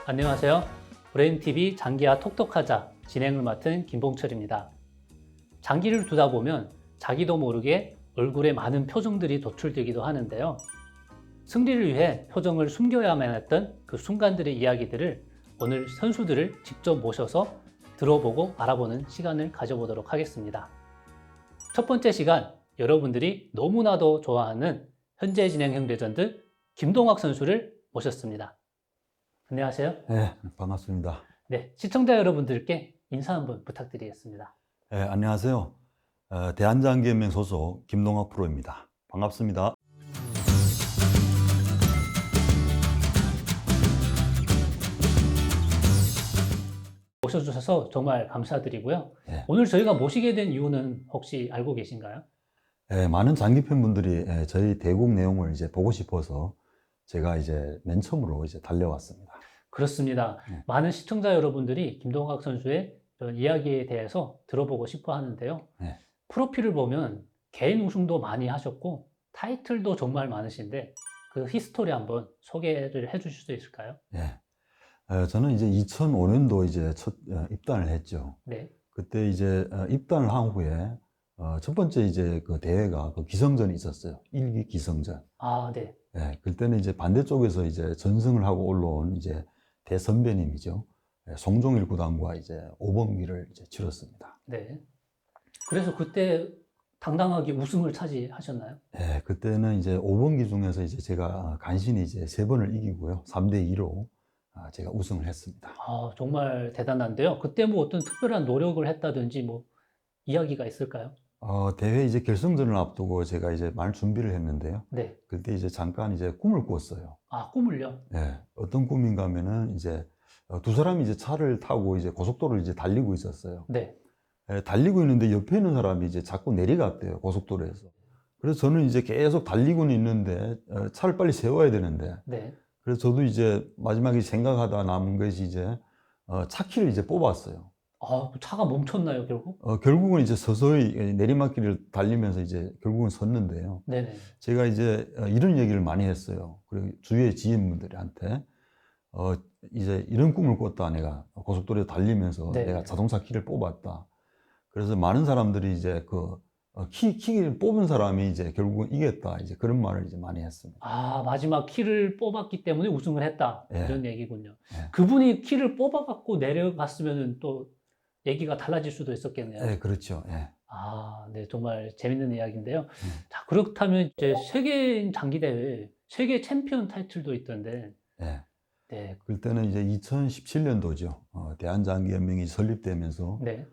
안녕하세요. 브레인TV 장기와 톡톡하자 진행을 맡은 김봉철입니다. 장기를 두다 보면 자기도 모르게 얼굴에 많은 표정들이 도출되기도 하는데요. 승리를 위해 표정을 숨겨야만 했던 그 순간들의 이야기들을 오늘 선수들을 직접 모셔서 들어보고 알아보는 시간을 가져보도록 하겠습니다. 첫 번째 시간, 여러분들이 너무나도 좋아하는 현재 진행형 레전드 김동학 선수를 모셨습니다. 안녕하세요. 네, 반갑습니다. 네, 시청자 여러분들께 인사 한번 부탁드리겠습니다. 네, 안녕하세요. 대한장기연맹 소속 김동학 프로입니다. 반갑습니다. 모셔주셔서 정말 감사드리고요. 네. 오늘 저희가 모시게 된 이유는 혹시 알고 계신가요? 네, 많은 장기 팬분들이 저희 대국 내용을 이제 보고 싶어서 제가 이제 맨 처음으로 이제 달려왔습니다. 그렇습니다. 네. 많은 시청자 여러분들이 김동학 선수의 이야기에 대해서 들어보고 싶어 하는데요. 네. 프로필을 보면 개인 우승도 많이 하셨고 타이틀도 정말 많으신데 그 히스토리 한번 소개를 해주실 수 있을까요? 네. 저는 이제 2005년도 이제 첫 입단을 했죠. 네. 그때 이제 입단을 한 후에 첫 번째 이제 그 대회가 그 기성전이 있었어요. 1기 기성전. 아, 네. 네, 그때는 이제 반대쪽에서 이제 전승을 하고 올라온 이제 대선배님이죠. 송종일 구단과 이제 5번기를 이제 치렀습니다. 네. 그래서 그때 당당하게 우승을 차지하셨나요? 네, 그때는 이제 5번기 중에서 이제 제가 간신히 이제 3번을 이기고요. 3대2로 제가 우승을 했습니다. 아, 정말 대단한데요. 그때 뭐 어떤 특별한 노력을 했다든지 뭐 이야기가 있을까요? 대회 이제 결승전을 앞두고 제가 이제 많은 준비를 했는데요. 네. 그때 이제 잠깐 이제 꿈을 꿨어요. 아, 꿈을요? 네, 어떤 꿈인가 하면은 이제 두 사람이 이제 차를 타고 이제 고속도로를 이제 달리고 있었어요. 네. 달리고 있는데 옆에 있는 사람이 이제 자꾸 내려갔대요, 고속도로에서. 그래서 저는 이제 계속 달리고는 있는데 차를 빨리 세워야 되는데, 네. 그래서 저도 이제 마지막에 생각하다 남은 것이 이제 차 키를 이제 뽑았어요. 아, 차가 멈췄나요, 결국? 결국은 이제 서서히 내리막길을 달리면서 이제 결국은 섰는데요. 네네. 제가 이제 이런 얘기를 많이 했어요. 그리고 주위의 지인분들한테 이제 이런 꿈을 꿨다. 내가 고속도로에 달리면서 네. 내가 자동차 키를 뽑았다. 그래서 많은 사람들이 이제 그 키를 뽑은 사람이 이제 결국은 이겼다. 이제 그런 말을 이제 많이 했습니다. 아, 마지막 키를 뽑았기 때문에 우승을 했다. 예. 이런 얘기군요. 예. 그분이 키를 뽑아갖고 내려갔으면 또 얘기가 달라질 수도 있었겠네요. 네, 그렇죠. 예. 아, 네, 정말 재밌는 이야기인데요. 자, 그렇다면 이제 세계인 장기대회, 세계 챔피언 타이틀도 있던데, 예. 네, 그때는 이제 2017년도죠. 대한장기연맹이 설립되면서 네.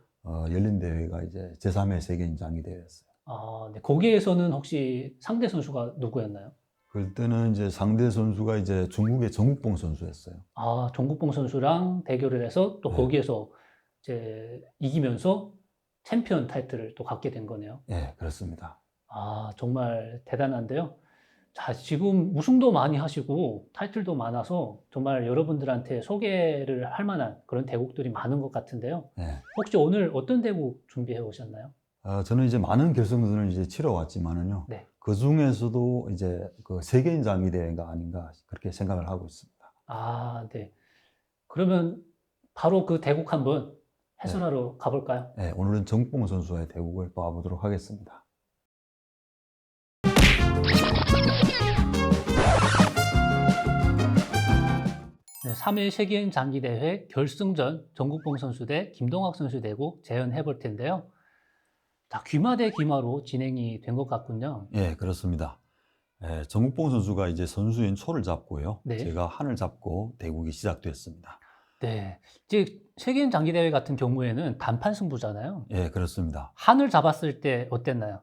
열린 대회가 이제 제3회 세계인 장기대회였어요. 아, 네. 거기에서는 혹시 상대 선수가 누구였나요? 그때는 이제 상대 선수가 이제 중국의 정국봉 선수였어요. 아, 정국봉 선수랑 대결을 해서 또 네. 거기에서 이제 이기면서 챔피언 타이틀을 또 갖게 된 거네요. 예, 그렇습니다. 아, 정말 대단한데요. 자, 지금 우승도 많이 하시고 타이틀도 많아서 정말 여러분들한테 소개를 할 만한 그런 대국들이 많은 것 같은데요. 예. 혹시 오늘 어떤 대국 준비해 오셨나요? 저는 이제 많은 결승전을 이제 치러 왔지만은요. 네. 그 중에서도 이제 그 세계인 장기대회가 아닌가 그렇게 생각을 하고 있습니다. 아, 네. 그러면 바로 그 대국 한번 해설하러 가볼까요? 예, 오늘은 정국봉 선수의 대국을 봐보도록 하겠습니다. 네, 3회 세계인 장기대회 결승전 정국봉 선수 대 김동학 선수 대국 재현해 볼 텐데요. 자, 귀마 대 귀마로 진행이 된 것 같군요. 예, 그렇습니다. 정국봉 선수가 이제 선수인 초를 잡고요. 네. 제가 한을 잡고 대국이 시작됐습니다. 네. 이제 세계인 장기대회 같은 경우에는 단판 승부잖아요. 예, 그렇습니다. 한을 잡았을 때 어땠나요?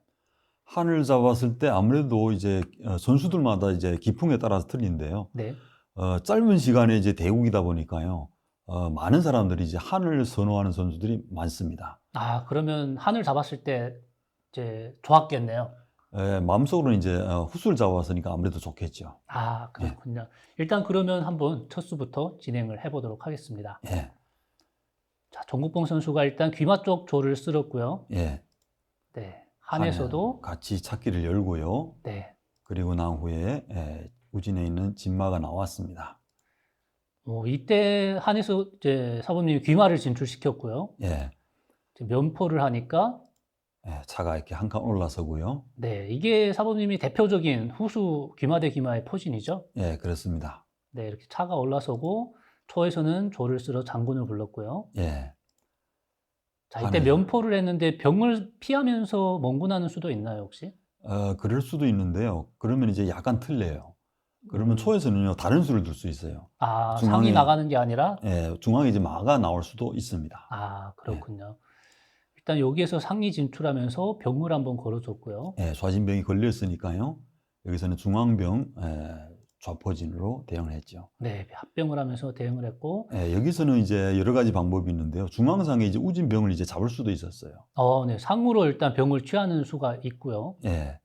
한을 잡았을 때 아무래도 이제 선수들마다 이제 기풍에 따라서 틀린데요. 네. 짧은 시간에 이제 대국이다 보니까요. 많은 사람들이 이제 한을 선호하는 선수들이 많습니다. 아, 그러면 한을 잡았을 때 이제 좋았겠네요. 마음속으로는 이제 훗술 잡았으니까 아무래도 좋겠죠. 아, 그렇군요. 일단 그러면 한번 첫 수부터 진행을 해보도록 하겠습니다. 예, 자, 정국봉 선수가 일단 귀마 쪽 조를 쓸었고요. 예. 네. 한에서도 한에 같이 찾기를 열고요. 네. 그리고 난 후에 우진에 있는 진마가 나왔습니다. 이때 한에서 이제 사범님이 귀마를 진출시켰고요. 예, 이제 면포를 하니까 예, 차가 이렇게 한 칸 올라서고요. 네, 이게 사범님이 대표적인 후수 귀마 대 귀마의 포진이죠. 예, 그렇습니다. 네, 이렇게 차가 올라서고 초에서는 조를 쓸어 장군을 불렀고요. 예, 자, 이때 한해. 면포를 했는데 병을 피하면서 멍군하는 수도 있나요, 혹시? 그럴 수도 있는데요. 그러면 이제 약간 틀려요. 그러면 초에서는요, 다른 수를 들 수 있어요. 아, 중앙에- 상이 나가는 게 아니라? 예, 중앙에 이제 마가 나올 수도 있습니다. 아, 그렇군요. 일단 여기에서 상이 진출하면서 병을 한번 걸어줬고요. 예, 좌진병이 걸렸으니까요. 여기서는 중앙병 좌포진으로 대응을 했죠. 네, 합병을 하면서 대응을 했고, 예, 여기서는 이제 여러 가지 방법이 있는데요. 중앙상에 이제 우진병을 이제 잡을 수도 있었어요. 네, 상으로 일단 병을 취하는 수가 있고요. 예.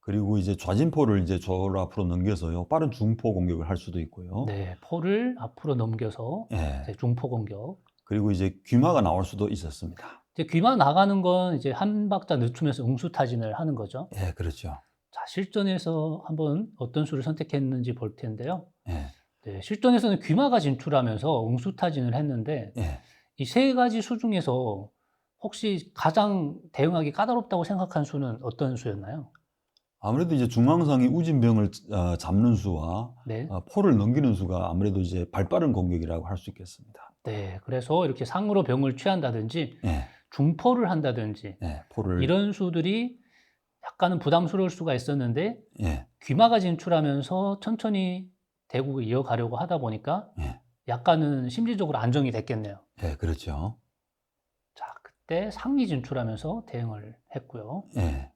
그리고 이제 좌진포를 이제 조를 앞으로 넘겨서요. 빠른 중포 공격을 할 수도 있고요. 네, 포를 앞으로 넘겨서 예. 이제 중포 공격. 그리고 이제 귀마가 나올 수도 있었습니다. 이제 귀마 나가는 건 이제 한 박자 늦추면서 응수타진을 하는 거죠. 예, 그렇죠. 자, 실전에서 한번 어떤 수를 선택했는지 볼 텐데요. 예. 네, 실전에서는 귀마가 진출하면서 응수타진을 했는데 예. 이 세 가지 수 중에서 혹시 가장 대응하기 까다롭다고 생각한 수는 어떤 수였나요? 아무래도 이제 중앙상이 우진병을 잡는 수와 네. 포를 넘기는 수가 아무래도 이제 발빠른 공격이라고 할 수 있겠습니다. 네, 그래서 이렇게 상으로 병을 취한다든지 예. 중포를 한다든지 예. 포를 이런 수들이 약간은 부담스러울 수가 있었는데 예. 귀마가 진출하면서 천천히 대국을 이어가려고 하다 보니까 예. 약간은 심리적으로 안정이 됐겠네요. 예, 그렇죠. 자, 그때 상이 진출하면서 대응을 했고요. 예.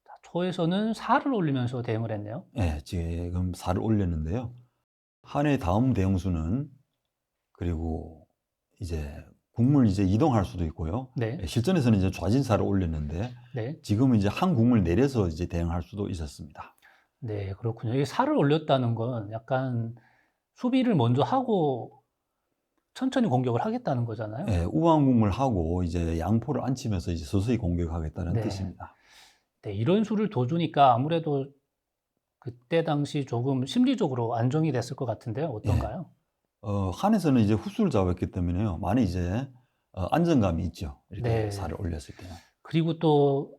자, 초에서는 사를 올리면서 대응을 했네요. 예, 지금 4를 올렸는데요. 한해 다음 대형수는 그리고 이제 국물 이제 이동할 수도 있고요. 네, 실전에서는 이제 좌진사를 올렸는데 네, 지금은 이제 한 국물 내려서 이제 대응할 수도 있었습니다. 네, 그렇군요. 이 사를 올렸다는 건 약간 수비를 먼저 하고 천천히 공격을 하겠다는 거잖아요. 예, 우왕국물 하고 이제 양포를 앉히면서 이제 서서히 공격하겠다는 네. 뜻입니다. 네, 이런 수를 더 주니까 아무래도 그때 당시 조금 심리적으로 안정이 됐을 것 같은데요. 어떤가요? 한에서는 이제 후수를 잡았기 때문에요. 많이 이제 안정감이 있죠. 이렇게 네. 살을 올렸을 때는. 그리고 또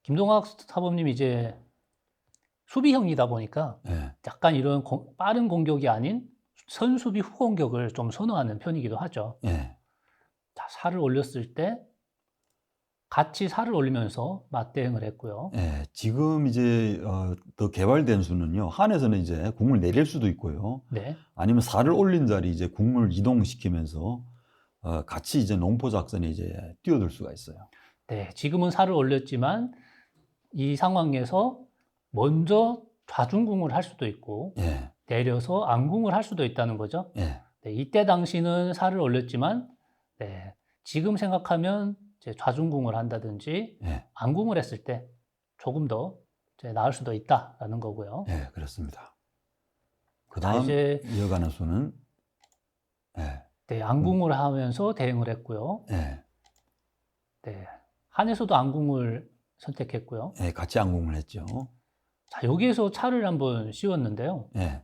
김동학 사범님이 이제 수비형이다 보니까 예, 약간 이런 빠른 공격이 아닌 선수비 후 공격을 좀 선호하는 편이기도 하죠. 예, 자, 살을 올렸을 때 같이 살을 올리면서 맞대응을 했고요. 예. 지금 이제 더 개발된 수는요. 한에서는 이제 국물 내릴 수도 있고요. 네, 아니면 살을 올린 자리 이제 국물 이동시키면서 같이 이제 농포 작전에 이제 뛰어들 수가 있어요. 네, 지금은 살을 올렸지만 이 상황에서 먼저 좌중궁을 할 수도 있고 예, 내려서 안궁을 할 수도 있다는 거죠. 예, 네, 이때 당시는 살을 올렸지만 네, 지금 생각하면 이제 좌중궁을 한다든지 예, 안궁을 했을 때 조금 더 이제 나을 수도 있다라는 거고요. 예, 그렇습니다. 그 자, 다음 이제 이어가는 수는 예, 네, 안궁을 하면서 대응을 했고요. 예, 네, 한에서도 안궁을 선택했고요. 예, 같이 안궁을 했죠. 자, 여기에서 차를 한번 씌웠는데요. 예.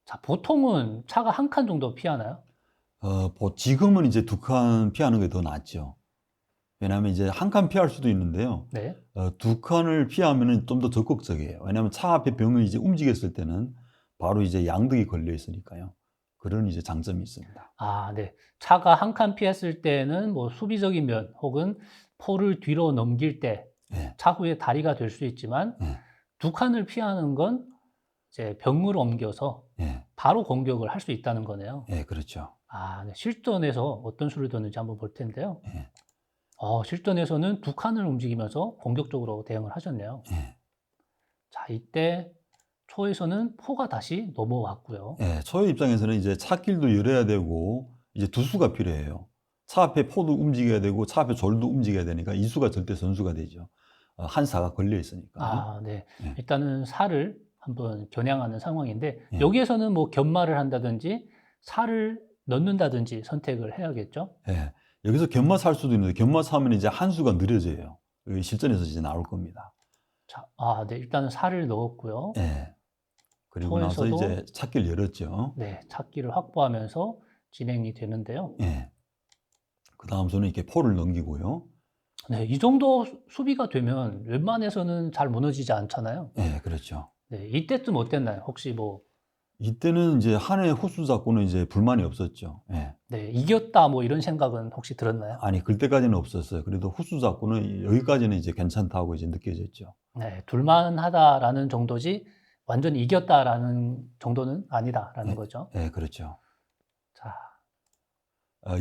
자, 보통은 차가 한 칸 정도 피하나요? 지금은 이제 2칸 피하는 게 더 낫죠. 왜냐하면 이제 한 칸 피할 수도 있는데요. 네. 2칸을 피하면은 좀 더 적극적이에요. 왜냐하면 차 앞에 병을 이제 움직였을 때는 바로 이제 양득이 걸려 있으니까요. 그런 이제 장점이 있습니다. 아, 네. 차가 한 칸 피했을 때는 뭐 수비적인 면 혹은 포를 뒤로 넘길 때 예, 차후에 다리가 될 수 있지만 예, 두 칸을 피하는 건 이제 병을 옮겨서 예, 바로 공격을 할 수 있다는 거네요. 예, 그렇죠. 아, 네. 실전에서 어떤 수를 뒀는지 한번 볼 텐데요. 예, 실전에서는 두 칸을 움직이면서 공격적으로 대응을 하셨네요. 예, 자, 이때 초에서는 포가 다시 넘어왔고요. 예. 초의 입장에서는 이제 차길도 열어야 되고 이제 두 수가 필요해요. 차 앞에 포도 움직여야 되고 차 앞에 졸도 움직여야 되니까 이 수가 절대 선수가 되죠. 한 사가 걸려 있으니까. 아, 네. 예. 일단은 살을 한번 겨냥하는 상황인데 예. 여기에서는 뭐 견마를 한다든지 살을 넣는다든지 선택을 해야겠죠. 예. 여기서 견마 살 수도 있는데 견마 사면 이제 한 수가 느려져요. 실전에서 이제 나올 겁니다. 자, 네. 일단은 살을 넣었고요. 예, 그리고 나서 초에서도 이제 찻길 열었죠. 네, 찾기를 확보하면서 진행이 되는데요. 예. 그 다음 수는 이렇게 포를 넘기고요. 네, 이 정도 수비가 되면 웬만해서는 잘 무너지지 않잖아요. 예, 그렇죠. 네, 이때쯤 어땠나요? 혹시 뭐, 이때는 이제 한해 호수 잡고는 이제 불만이 없었죠. 예. 네, 이겼다 뭐 이런 생각은 혹시 들었나요? 아니, 그때까지는 없었어요. 그래도 호수 잡고는 여기까지는 이제 괜찮다고 이제 느껴졌죠. 네, 둘만하다라는 정도지 완전히 이겼다라는 정도는 아니다라는 예, 거죠. 예, 그렇죠. 자,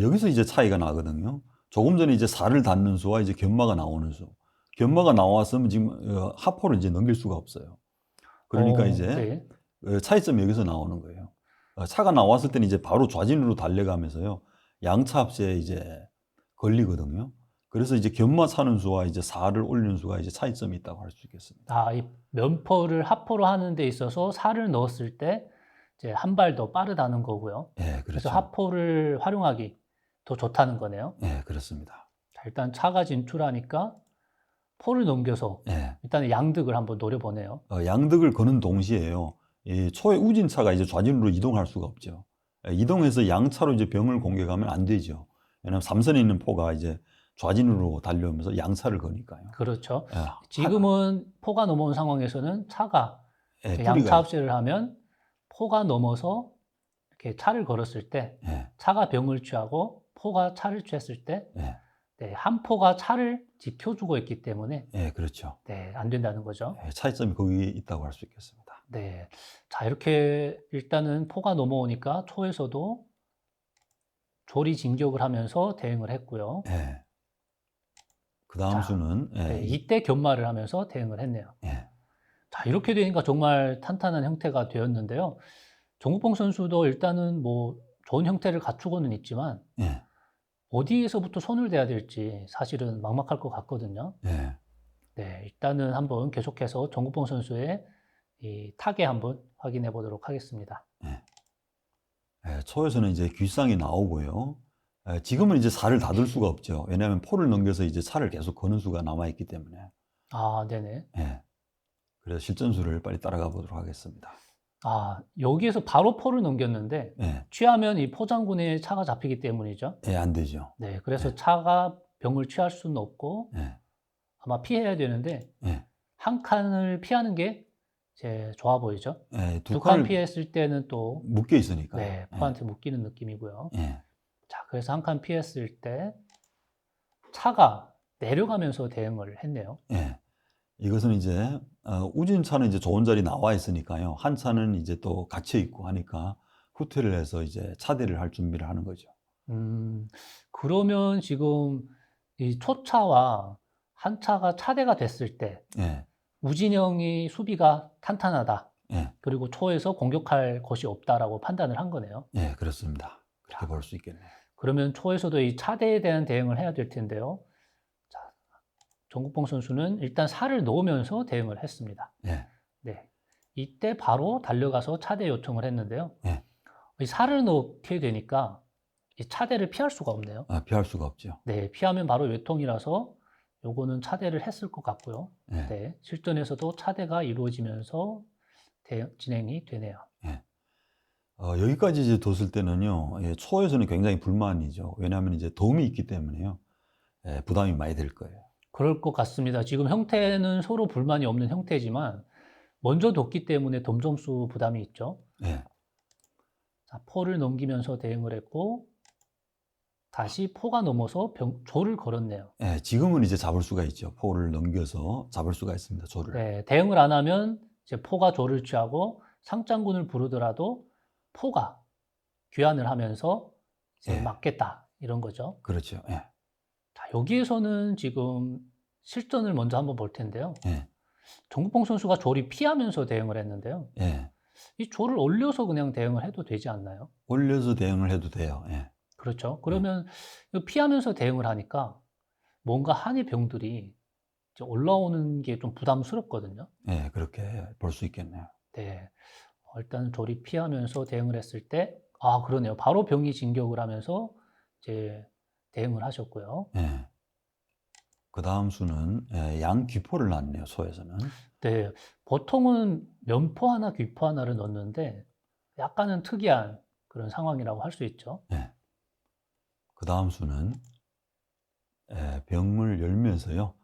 여기서 이제 차이가 나거든요. 조금 전에 이제 살을 닿는 수와 이제 견마가 나오는 수. 견마가 나왔으면 지금 하포를 이제 넘길 수가 없어요. 그러니까 이제 네, 차이점이 여기서 나오는 거예요. 차가 나왔을 때는 이제 바로 좌진으로 달려가면서요. 양차 합세에 이제 걸리거든요. 그래서 이제 견마 차는 수와 이제 살을 올리는 수가 이제 차이점이 있다고 할 수 있겠습니다. 아, 이 면포를 하포로 하는 데 있어서 살을 넣었을 때 이제 한 발 더 빠르다는 거고요. 예, 그래서 그렇죠. 하포를 활용하기 더 좋다는 거네요. 예, 그렇습니다. 자, 일단 차가 진출하니까 포를 넘겨서 예. 일단 양득을 한번 노려보네요. 양득을 거는 동시에요. 이 초의 우진차가 이제 좌진으로 이동할 수가 없죠. 이동해서 양차로 이제 병을 공격하면 안 되죠. 왜냐하면 삼선에 있는 포가 이제 좌진으로 달려오면서 양차를 거니까요. 그렇죠. 예, 지금은 포가 넘어온 상황에서는 차가 예, 이렇게 뿌리가 양차 합세를 하면 포가 넘어서 이렇게 차를 걸었을 때 예, 차가 병을 취하고 포가 차를 취했을 때 예, 네, 한 포가 차를 지켜주고 있기 때문에 예, 그렇죠. 네, 안 된다는 거죠. 차이점이 거기 있다고 할 수 있겠습니다. 네. 자, 이렇게 일단은 포가 넘어오니까 초에서도 조리 진격을 하면서 대응을 했고요. 예. 그 다음 자, 수는 네, 이때 견마를 하면서 대응을 했네요. 예, 자, 이렇게 되니까 정말 탄탄한 형태가 되었는데요. 정국봉 선수도 일단은 뭐 좋은 형태를 갖추고는 있지만 예, 어디에서부터 손을 대야 될지 사실은 막막할 것 같거든요. 예. 네, 일단은 한번 계속해서 정국봉 선수의 이 타겟 한번 확인해 보도록 하겠습니다. 초에서는 이제 귓상이 나오고요. 지금은 이제 살을 닫을 수가 없죠. 왜냐하면 포를 넘겨서 이제 살을 계속 거는 수가 남아있기 때문에. 아, 네네. 예. 그래서 실전수를 빨리 따라가 보도록 하겠습니다. 아, 여기에서 바로 포를 넘겼는데 예, 취하면 이 포장군에 차가 잡히기 때문이죠. 예, 안 되죠. 네, 그래서 차가 병을 취할 수는 없고 예, 아마 피해야 되는데 예, 한 칸을 피하는 게 제 좋아 보이죠. 예, 두 칸 피했을 때는 또 묶여 있으니까요. 네, 포한테 묶이는 느낌이고요. 예, 자, 그래서 한 칸 피했을 때 차가 내려가면서 대응을 했네요. 예. 이것은 이제 우진차는 이제 좋은 자리 나와 있으니까요. 한 차는 이제 또 갇혀 있고 하니까 후퇴를 해서 이제 차대를 할 준비를 하는 거죠. 그러면 지금 이 초차와 한 차가 차대가 됐을 때 예, 우진영이 수비가 탄탄하다. 예, 그리고 초에서 공격할 것이 없다라고 판단을 한 거네요. 예, 그렇습니다. 그렇게 볼 수 있겠네요. 그러면 초에서도 이 차대에 대한 대응을 해야 될 텐데요. 자, 정국봉 선수는 일단 살을 놓으면서 대응을 했습니다. 예, 네. 이때 바로 달려가서 차대 요청을 했는데요. 예. 이 살을 넣게 되니까 이 차대를 피할 수가 없네요. 피할 수가 없죠. 네, 피하면 바로 외통이라서 요거는 차대를 했을 것 같고요. 예, 네, 실전에서도 차대가 이루어지면서 진행이 되네요. 예. 여기까지 이제 뒀을 때는요, 예, 초에서는 굉장히 불만이죠. 왜냐하면 이제 덤이 있기 때문에요. 예, 부담이 많이 될 거예요. 그럴 것 같습니다. 지금 형태는 서로 불만이 없는 형태지만 먼저 뒀기 때문에 덤점수 부담이 있죠. 예, 자, 포를 넘기면서 대응을 했고 다시 포가 넘어서 조를 걸었네요. 예, 지금은 이제 잡을 수가 있죠. 포를 넘겨서 잡을 수가 있습니다. 조를. 네, 대응을 안 하면 이제 포가 조를 취하고 상장군을 부르더라도 포가 귀환을 하면서 이제 예. 막겠다 이런 거죠. 그렇죠. 예, 자, 여기에서는 지금 실전을 먼저 한번 볼 텐데요. 예, 정국봉 선수가 조를 피하면서 대응을 했는데요. 예. 이 조를 올려서 그냥 대응을 해도 되지 않나요? 올려서 대응을 해도 돼요. 예, 그렇죠. 그러면 이거 피하면서 대응을 하니까 뭔가 한의 병들이 이제 올라오는 게 좀 부담스럽거든요. 예, 그렇게 볼 수 있겠네요. 네. 일단 조리 피하면서 대응을 했을 때, 아, 그러네요. 바로 병이 진격을 하면서 이제 대응을 하셨고요. 예, 그 다음 수는 양귀포를 낳네요, 소에서는. 네, 보통은 면포 하나, 귀포 하나를 넣는데 약간은 특이한 그런 상황이라고 할 수 있죠. 예. 그 다음 수는 병을 열면서요.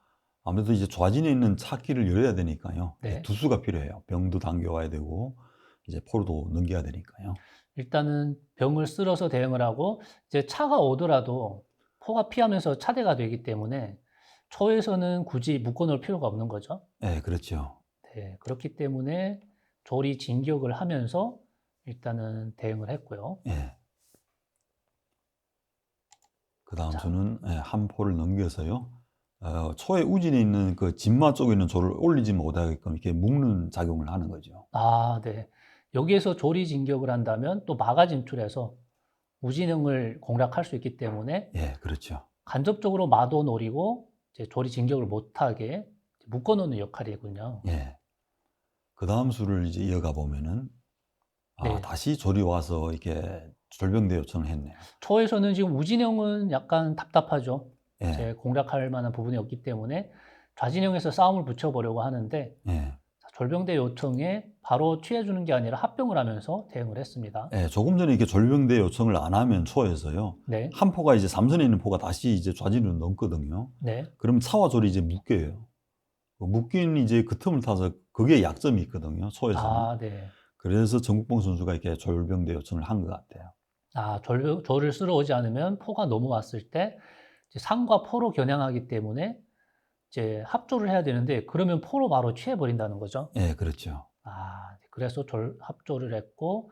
아무래도 이제 좌진에 있는 차기를 열어야 되니까요. 네. 두 수가 필요해요. 병도 당겨와야 되고 이제 포로도 넘겨야 되니까요. 일단은 병을 쓸어서 대응을 하고 이제 차가 오더라도 포가 피하면서 차대가 되기 때문에 초에서는 굳이 묶어 놓을 필요가 없는 거죠. 예, 그렇죠. 네, 그렇기 때문에 조리 진격을 하면서 일단은 대응을 했고요. 예. 그 다음 자, 수는 한 포를 넘겨서요. 초의 우진에 있는 그 진마 쪽에 있는 조를 올리지 못하게끔 이렇게 묶는 작용을 하는 거죠. 네. 여기에서 조리 진격을 한다면 또 마가 진출해서 우진응을 공략할 수 있기 때문에 예, 그렇죠. 간접적으로 마도 노리고 이제 조리 진격을 못하게 묶어 놓는 역할이군요. 예. 그 다음 수를 이제 이어가 보면은 네. 다시 조리 와서 이렇게 절병대 요청을 했네요. 초에서는 지금 우진형은 약간 답답하죠. 예, 이제 공략할 만한 부분이 없기 때문에 좌진형에서 싸움을 붙여보려고 하는데 예. 절병대 요청에 바로 취해주는 게 아니라 합병을 하면서 대응을 했습니다. 예, 조금 전에 이렇게 절병대 요청을 안 하면 초에서요. 네, 한 포가 이제 삼선에 있는 포가 다시 이제 좌진으로 넘거든요. 네, 그럼 차와 졸이 이제 묶여요. 묶인 이제 그 틈을 타서 그게 약점이 있거든요. 초에서는. 네. 그래서 정국봉 선수가 이렇게 절병대 요청을 한 것 같아요. 조를 쓸어 오지 않으면 포가 넘어왔을 때 이제 상과 포로 겨냥하기 때문에 이제 합조를 해야 되는데 그러면 포로 바로 취해버린다는 거죠. 예, 그렇죠. 그래서 합조를 했고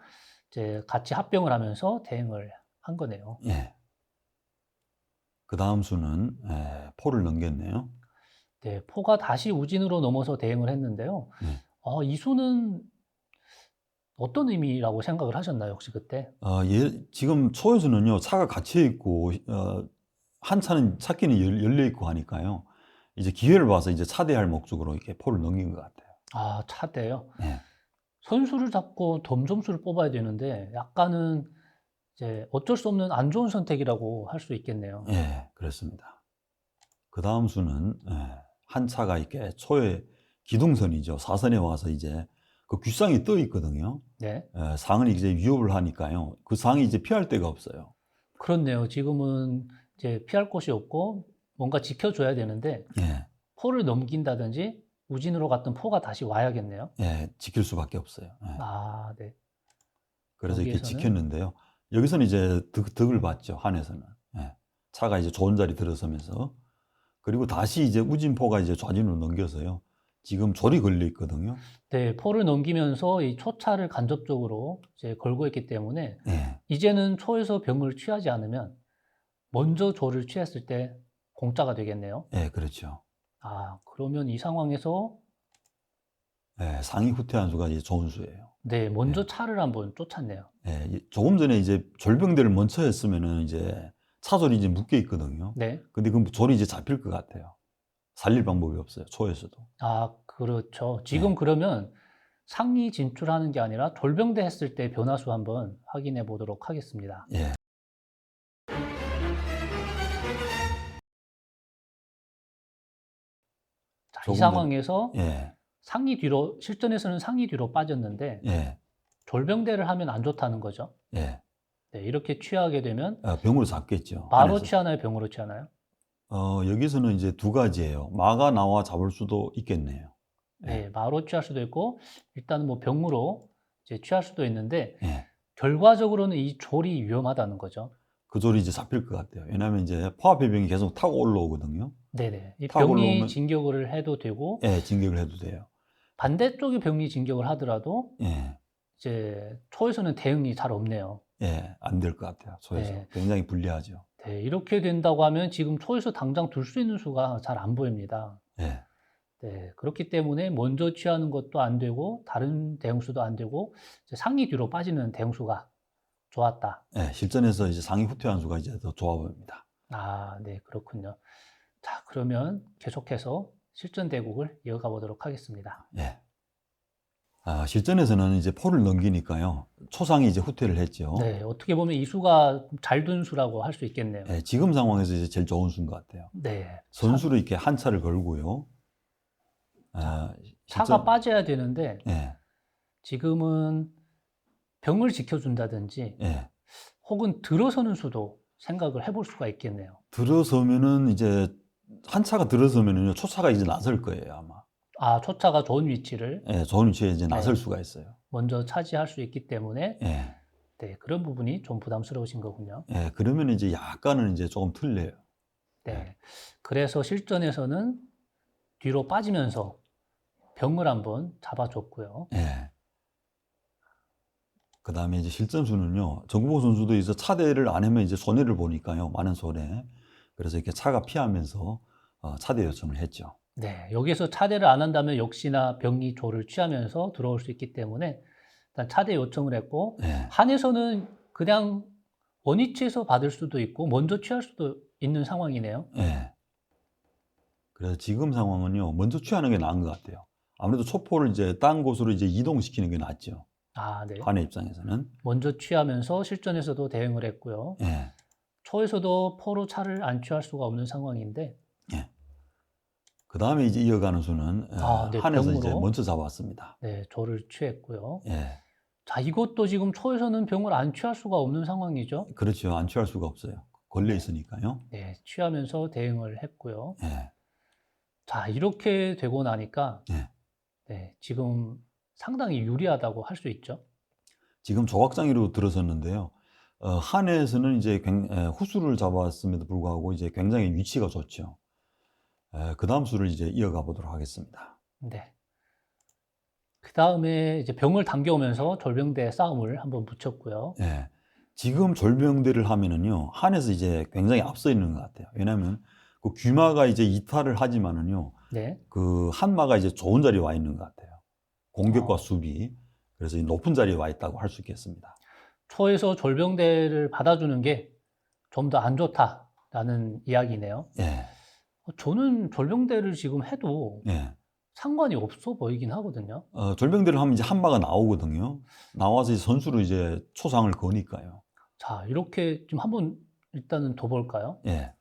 이제 같이 합병을 하면서 대응을 한 거네요. 예. 그 다음 수는 포를 넘겼네요. 네, 포가 다시 우진으로 넘어서 대응을 했는데요. 예. 이 수는 어떤 의미라고 생각을 하셨나요, 혹시 그때? 지금 초에서는요, 차가 갇혀 있고, 한 차는 차끼는 열려 있고 하니까요. 이제 기회를 봐서 이제 차대할 목적으로 이렇게 포를 넘긴 것 같아요. 차대요. 예. 선수를 잡고 덤점수를 뽑아야 되는데 약간은 이제 어쩔 수 없는 안 좋은 선택이라고 할 수 있겠네요. 예, 그렇습니다. 그 다음 수는 한 차가 이렇게 초의 기둥선이죠. 사선에 와서 이제 그 귓상이 떠 있거든요. 네. 상을 이제 위협을 하니까요. 그 상이 이제 피할 데가 없어요. 그렇네요. 지금은 이제 피할 곳이 없고 뭔가 지켜줘야 되는데 예, 포를 넘긴다든지 우진으로 갔던 포가 다시 와야겠네요. 예, 지킬 수밖에 없어요. 예. 네. 그래서 이렇게 여기에서는 지켰는데요. 여기서는 이제 득을 봤죠. 한에서는. 예. 차가 이제 좋은 자리 들어서면서 그리고 다시 이제 우진포가 이제 좌진으로 넘겨서요. 지금 졸이 걸려 있거든요. 네, 포를 넘기면서 이 초차를 간접적으로 이제 걸고 있기 때문에 예, 이제는 초에서 병을 취하지 않으면 먼저 조를 취했을 때 공짜가 되겠네요. 예, 그렇죠. 그러면 이 상황에서 예, 상위 후퇴한 수가 이제 좋은 수예요. 네, 먼저 차를 한번 쫓았네요. 예, 조금 전에 이제 졸병대를 먼저 했으면은 이제 차졸이 이제 묶여 있거든요. 네. 근데 그 졸이 이제 잡힐 것 같아요. 살릴 방법이 없어요. 초에서도. 그렇죠. 지금 예, 그러면 상위 진출하는 게 아니라 졸병대 했을 때 변화수 한번 확인해 보도록 하겠습니다. 예, 이 조금 상황에서 예, 상위 뒤로, 실전에서는 상위 뒤로 빠졌는데 예, 졸병대를 하면 안 좋다는 거죠. 예. 네, 이렇게 취하게 되면 병으로 잡겠죠. 마로 한에서. 취하나요, 병으로 취하나요? 여기서는 이제 두 가지예요. 마가 나와 잡을 수도 있겠네요. 네, 마로 취할 수도 있고 일단은 뭐 병으로 이제 취할 수도 있는데 예. 결과적으로는 이 졸이 위험하다는 거죠. 그 졸이 이제 잡힐 것 같아요. 왜냐하면 이제 포화폐병이 계속 타고 올라오거든요. 네네. 이 타고 병이 올라오면 진격을 해도 되고 예, 진격을 해도 돼요. 반대쪽의 병이 진격을 하더라도 예, 이제 초에서는 대응이 잘 없네요. 예, 안 될 것 같아요. 초에서 네. 굉장히 불리하죠. 네, 이렇게 된다고 하면 지금 초에서 당장 둘 수 있는 수가 잘 안 보입니다. 예, 네, 그렇기 때문에 먼저 취하는 것도 안 되고 다른 대응수도 안 되고 이제 상위 뒤로 빠지는 대응수가 좋았다. 예, 실전에서 이제 상위 후퇴한 수가 이제 더 좋아 보입니다. 네, 그렇군요. 자, 그러면 계속해서 실전 대국을 이어가 보도록 하겠습니다. 예. 실전에서는 이제 포를 넘기니까요. 초상이 이제 후퇴를 했죠. 네, 어떻게 보면 이 수가 잘 둔 수라고 할 수 있겠네요. 예, 지금 상황에서 이제 제일 좋은 수인 것 같아요. 네, 선수로 이렇게 한 차를 걸고요. 차가 실전, 빠져야 되는데 예, 지금은 병을 지켜준다든지 예. 혹은 들어서는 수도 생각을 해볼 수가 있겠네요. 들어서면은 이제 한 차가 들어서면은요, 초차가 이제 나설 거예요, 아마. 아, 초차가 좋은 위치를 예, 좋은 위치에 이제 나설 네. 수가 있어요. 먼저 차지할 수 있기 때문에 예, 네, 그런 부분이 좀 부담스러우신 거군요. 예, 그러면 이제 약간은 이제 조금 틀려요. 네, 그래서 실전에서는 뒤로 빠지면서 병을 한번 잡아줬고요. 예. 그 다음에 이제 실전수는요, 정국보 선수도 이제 차대를 안 하면 이제 손해를 보니까요, 많은 손해. 그래서 이렇게 차가 피하면서 차대 요청을 했죠. 네, 여기서 차대를 안 한다면 역시나 병이 조를 취하면서 들어올 수 있기 때문에 일단 차대 요청을 했고 예, 한에서는 그냥 원위치에서 받을 수도 있고 먼저 취할 수도 있는 상황이네요. 예. 그래서 지금 상황은요, 먼저 취하는 게 나은 것 같아요. 아무래도 초포를 이제 딴 곳으로 이제 이동시키는 게 낫죠. 아, 네. 한의 입장에서는. 먼저 취하면서 실전에서도 대응을 했고요. 예, 초에서도 포로 차를 안 취할 수가 없는 상황인데 예. 그 다음에 이제 이어가는 수는 네, 한에서 이제 병으로 먼저 잡았습니다. 네, 조를 취했고요. 예, 자, 이것도 지금 초에서는 병을 안 취할 수가 없는 상황이죠. 그렇죠. 안 취할 수가 없어요. 걸려 있으니까요. 네, 취하면서 대응을 했고요. 예, 자, 이렇게 되고 나니까 예. 네, 지금 상당히 유리하다고 할 수 있죠. 지금 조각장애로 들어섰는데요. 한에서는 이제 후수를 잡았음에도 불구하고 이제 굉장히 위치가 좋죠. 그 다음 수를 이제 이어가 보도록 하겠습니다. 네. 그 다음에 이제 병을 당겨오면서 절병대 싸움을 한번 붙였고요. 예. 지금 졸병대를 하면은요, 한에서 이제 굉장히 앞서 있는 것 같아요. 왜냐하면 그 귀마가 이제 이탈을 하지만은요, 네. 그 한마가 이제 좋은 자리에 와 있는 것 같아요. 공격과 어. 수비. 그래서 이 높은 자리에 와 있다고 할 수 있겠습니다. 초에서 절병대를 받아주는 게 좀 더 안 좋다라는 이야기네요. 예, 저는 절병대를 지금 해도 예. 상관이 없어 보이긴 하거든요. 졸병대를 하면 이제 한마가 나오거든요. 나와서 이제 선수로 이제 초상을 거니까요. 자, 이렇게 좀 한번 일단은 더 볼까요? 예,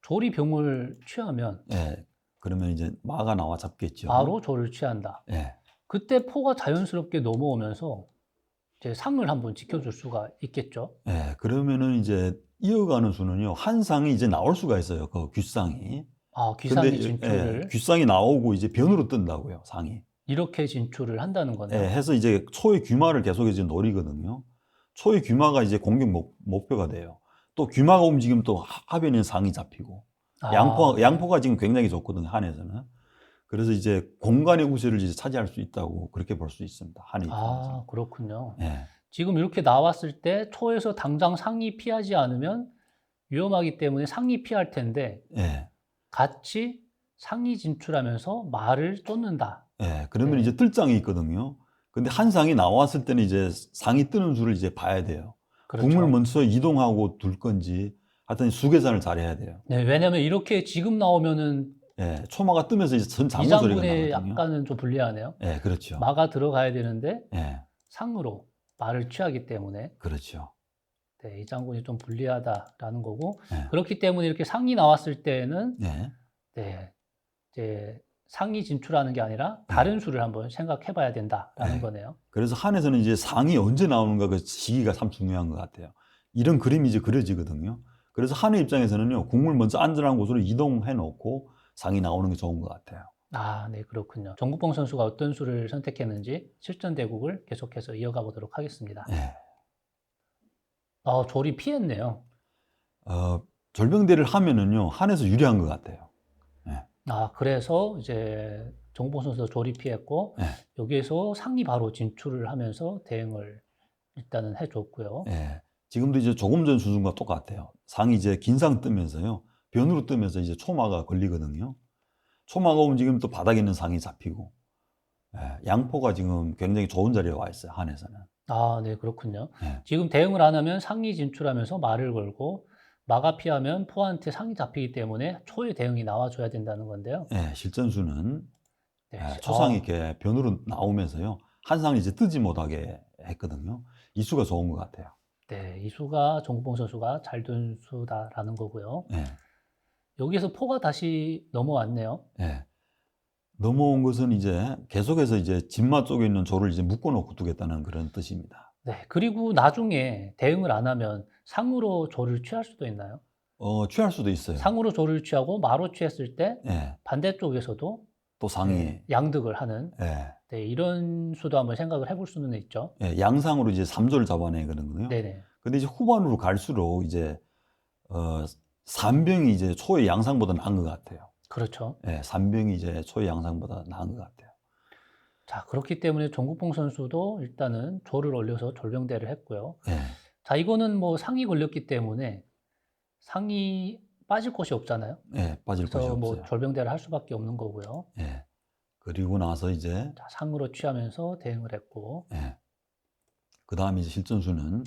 조리 병을 취하면 예. 그러면 이제 마가 나와 잡겠죠. 바로 조를 취한다. 예, 그때 포가 자연스럽게 넘어오면서 이제 상을 한번 지켜줄 수가 있겠죠. 예. 그러면은 이제 이어가는 수는요, 한 상이 이제 나올 수가 있어요. 그 귓상이. 아, 귀상이 근데 진출을 귓상이 나오고 이제 변으로 뜬다고요, 상이. 이렇게 진출을 한다는 예, 거네요. 해서 이제 초의 귀마를 계속 이제 노리거든요. 초의 귀마가 이제 공격 목표가 돼요. 또 귀마가 움직이면 또 하변에 상이 잡히고. 아, 양포가 지금 굉장히 좋거든요, 한에서는. 그래서 이제 공간의 우세를 이제 차지할 수 있다고 그렇게 볼 수 있습니다, 한의 입장에서. 아, 그렇군요. 예, 지금 이렇게 나왔을 때 초에서 당장 상이 피하지 않으면 위험하기 때문에 상이 피할 텐데 예, 같이 상이 진출하면서 말을 쫓는다. 예. 그러면 네. 이제 뜰장이 있거든요. 근데 한 상이 나왔을 때는 이제 상이 뜨는 수를 이제 봐야 돼요. 그렇죠. 궁을 먼저 이동하고 둘 건지, 하여튼 수계산을 잘해야 돼요. 네, 왜냐면 이렇게 지금 나오면은 예, 초마가 뜨면서 이제 전 장문 소리가 이장군에 나거든요. 약간은 좀 불리하네요. 예, 그렇죠. 마가 들어가야 되는데 예, 상으로 말을 취하기 때문에 그렇죠. 네, 이장군이 좀 불리하다라는 거고 예, 그렇기 때문에 이렇게 상이 나왔을 때는 예, 네, 이제 상이 진출하는 게 아니라 다른 수를 한번 생각해 봐야 된다라는 네. 거네요. 그래서 한에서는 이제 상이 언제 나오는가 그 시기가 참 중요한 것 같아요. 이런 그림이 이제 그려지거든요. 그래서 한의 입장에서는요, 궁을 먼저 안전한 곳으로 이동해 놓고 상이 나오는 게 좋은 것 같아요. 아, 네, 그렇군요. 정국봉 선수가 어떤 수를 선택했는지 실전 대국을 계속해서 이어가 보도록 하겠습니다. 예. 조리 피했네요. 절병대를 하면은요, 한에서 유리한 것 같아요. 예. 그래서 이제 정국봉 선수도 조리 피했고 예. 여기에서 상이 바로 진출을 하면서 대응을 일단은 해줬고요. 예. 지금도 이제 조금 전 수준과 똑같아요. 상이 이제 긴상 뜨면서요, 변으로 뜨면서 이제 초마가 걸리거든요. 초마가 움직이면 또 바닥에 있는 상이 잡히고, 예. 양포가 지금 굉장히 좋은 자리에 와 있어요, 한에서는. 네, 그렇군요. 예. 지금 대응을 안 하면 상이 진출하면서 말을 걸고 마가 피하면 포한테 상이 잡히기 때문에 초의 대응이 나와줘야 된다는 건데요. 예, 실전수는 네. 초상이 이렇게 변으로 나오면서요. 한 상을 이제 뜨지 못하게 했거든요. 이 수가 좋은 것 같아요. 네, 이 수가 정국봉 선수가 잘 둔 수다라는 거고요. 예, 여기서 포가 다시 넘어왔네요. 예. 넘어온 것은 이제 계속해서 이제 진마 쪽에 있는 조를 이제 묶어놓고 두겠다는 그런 뜻입니다. 네, 그리고 나중에 대응을 안 하면 상으로 조를 취할 수도 있나요? 취할 수도 있어요. 상으로 조를 취하고 마로 취했을 때 예, 반대쪽에서도 또 상이, 네, 양득을 하는 예, 네, 이런 수도 한번 생각을 해볼 수는 있죠. 예, 양상으로 이제 3조를 잡아내거든요. 네네. 근데 이제 후반으로 갈수록 이제, 산병이 이제 초의 양상보다 나은 것 같아요. 그렇죠. 예, 산병이 이제 초의 양상보다 나은 것 같아요. 자, 그렇기 때문에 정국봉 선수도 일단은 조를 올려서 졸병대를 했고요. 예, 자, 이거는 뭐 상이 걸렸기 때문에 상이 빠질 곳이 없잖아요. 예, 빠질 곳이 그래서 뭐 없어요. 졸병대를 할 수밖에 없는 거고요. 예, 그리고 나서 이제, 자, 상으로 취하면서 대응을 했고, 예, 그 다음에 이제 실전수는,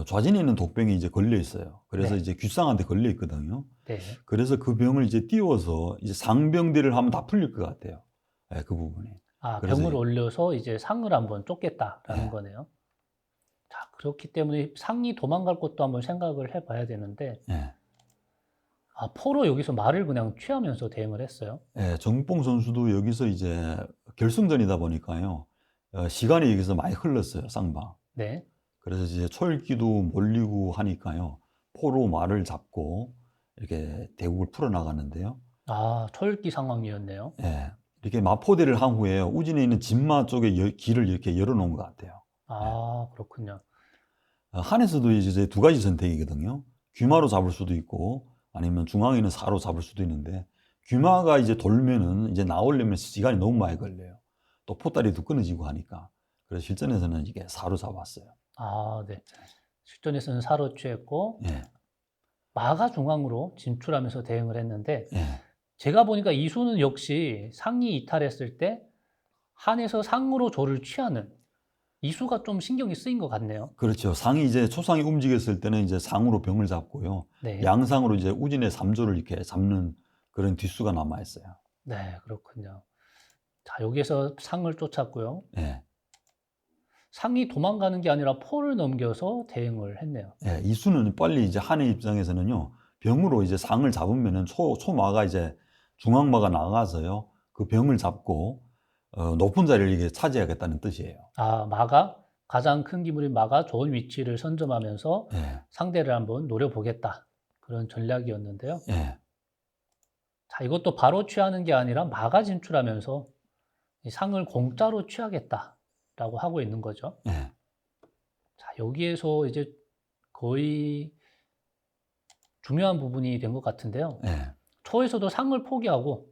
좌진에 있는 독병이 이제 걸려 있어요. 그래서 네. 이제 귀상한테 걸려 있거든요. 네. 그래서 그 병을 이제 띄워서 이제 상병대를 하면 다 풀릴 것 같아요. 예, 그 부분이. 아, 그래서 병을 올려서 이제 상을 한번 쫓겠다라는 네. 거네요. 자, 그렇기 때문에 상이 도망갈 것도 한번 생각을 해봐야 되는데, 예, 아, 포로 여기서 말을 그냥 취하면서 대응을 했어요. 예, 정봉 선수도 여기서 이제 결승전이다 보니까요. 시간이 여기서 많이 흘렀어요, 쌍방. 네. 그래서 이제 초읽기도 몰리고 하니까요. 포로 말을 잡고 이렇게 대국을 풀어나가는데요. 아, 초읽기 상황이었네요. 예, 이렇게 마포대를 한 후에 우진에 있는 진마 쪽에 길을 이렇게 열어놓은 것 같아요. 아, 그렇군요. 한에서도 이제 두 가지 선택이거든요. 귀마로 잡을 수도 있고 아니면 중앙에 있는 사로 잡을 수도 있는데 귀마가 이제 돌면은 이제 나오려면 시간이 너무 많이 걸려요. 또 포다리도 끊어지고 하니까. 그래서 실전에서는 이게 사로 잡았어요. 아, 네. 실전에서는 사로 취했고, 예, 마가 중앙으로 진출하면서 대응을 했는데, 예. 제가 보니까 이수는 역시 상이 이탈했을 때 한에서 상으로 조를 취하는 이수가 좀 신경이 쓰인 것 같네요. 그렇죠. 상이 이제 초상이 움직였을 때는 이제 상으로 병을 잡고요. 네. 양상으로 이제 우진의 3조를 이렇게 잡는 그런 뒷수가 남아 있어요. 네, 그렇군요. 자, 여기에서 상을 쫓았고요. 예. 상이 도망가는 게 아니라 포를 넘겨서 대응을 했네요. 예, 이수는 빨리 이제 한의 입장에서는요, 병으로 이제 상을 잡으면은 초마가 이제 중앙마가 나가서요, 그 병을 잡고, 높은 자리를 이게 차지하겠다는 뜻이에요. 아, 마가 가장 큰 기물인 마가 좋은 위치를 선점하면서 예, 상대를 한번 노려보겠다. 그런 전략이었는데요. 예, 자, 이것도 바로 취하는 게 아니라 마가 진출하면서 이 상을 공짜로 취하겠다라고 하고 있는 거죠. 예, 자, 여기에서 이제 거의 중요한 부분이 된 것 같은데요. 예. 초에서도 상을 포기하고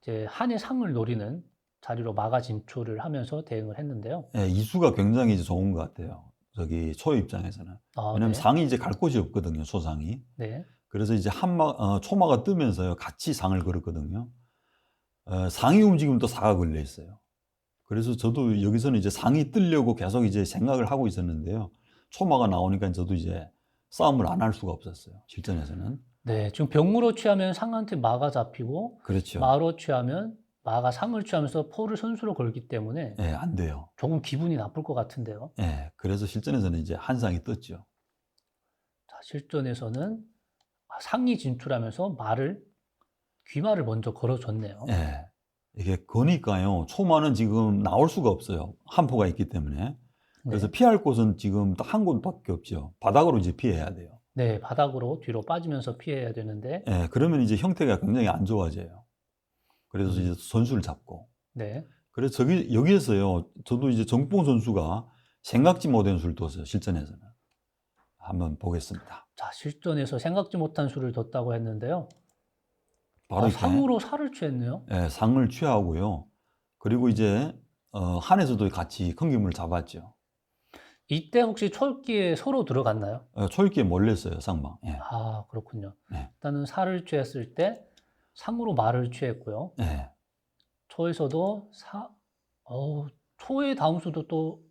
이제 한의 상을 노리는 자리로 마가 진출을 하면서 대응을 했는데요. 예, 이수가 굉장히 이제 좋은 것 같아요. 저기 초 입장에서는. 아, 왜냐면 네. 상이 이제 갈 곳이 없거든요, 초상이. 네. 그래서 이제 초마가 뜨면서요, 같이 상을 걸었거든요. 상이 움직이면 또 사가 걸려 있어요. 그래서 저도 여기서는 이제 상이 뜨려고 계속 이제 생각을 하고 있었는데요. 초마가 나오니까 저도 이제 싸움을 안 할 수가 없었어요. 실전에서는. 네, 지금 병으로 취하면 상한테 마가 잡히고 그렇죠. 마로 취하면 마가 상을 취하면서 포를 선수로 걸기 때문에 예, 안 돼요. 조금 기분이 나쁠 것 같은데요. 예, 그래서 실전에서는 이제 한 상이 떴죠. 자, 실전에서는 상이 진출하면서 귀마를 먼저 걸어줬네요. 예, 이게 거니까요. 초마는 지금 나올 수가 없어요. 한포가 있기 때문에. 그래서 네. 피할 곳은 지금 딱 한 곳밖에 없죠. 바닥으로 이제 피해야 돼요. 네, 바닥으로 뒤로 빠지면서 피해야 되는데, 예, 그러면 이제 형태가 굉장히 안 좋아져요. 그래서 이제 선수를 잡고. 네. 그래서 여기에서요, 저도 이제 정봉 선수가 생각지 못한 수를 뒀어요, 실전에서는. 한번 보겠습니다. 자, 실전에서 생각지 못한 수를 뒀다고 했는데요. 바로 이렇게, 상으로 살을 취했네요. 예, 상을 취하고요. 그리고 이제, 한에서도 같이 큰 기물을 잡았죠. 이때 혹시 초읽기에 서로 들어갔나요? 초읽기에 몰렸어요, 쌍방. 예, 아, 그렇군요. 네. 일단은 살을 취했을 때 상으로 말을 취했고요. 예, 초에서도 초의 다음 수도 또,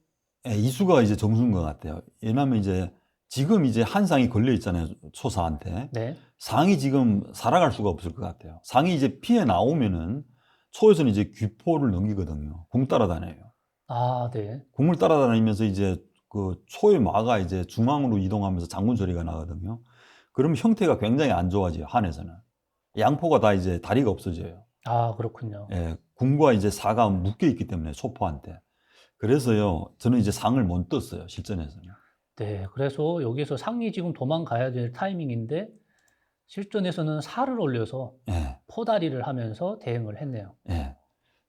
예, 이수가 이제 정수인 것 같아요. 왜냐하면 이제 지금 이제 한 상이 걸려 있잖아요. 초사한테. 네. 상이 지금 살아갈 수가 없을 것 같아요. 상이 이제 피해 나오면은 초에서는 이제 귀포를 넘기거든요. 궁 따라다녀요. 아, 네. 궁을 따라다니면서 이제 그 초의 마가 이제 중앙으로 이동하면서 장군 소리가 나거든요. 그럼 형태가 굉장히 안 좋아져요. 한에서는. 양포가 다 이제 다리가 없어져요. 아, 그렇군요. 예, 궁과 이제 사가 묶여 있기 때문에 소포한테. 그래서요, 저는 이제 상을 못 떴어요. 실전에서는. 네. 그래서 여기서 상이 지금 도망가야 될 타이밍인데 실전에서는 살을 올려서 예, 포다리를 하면서 대응을 했네요. 예.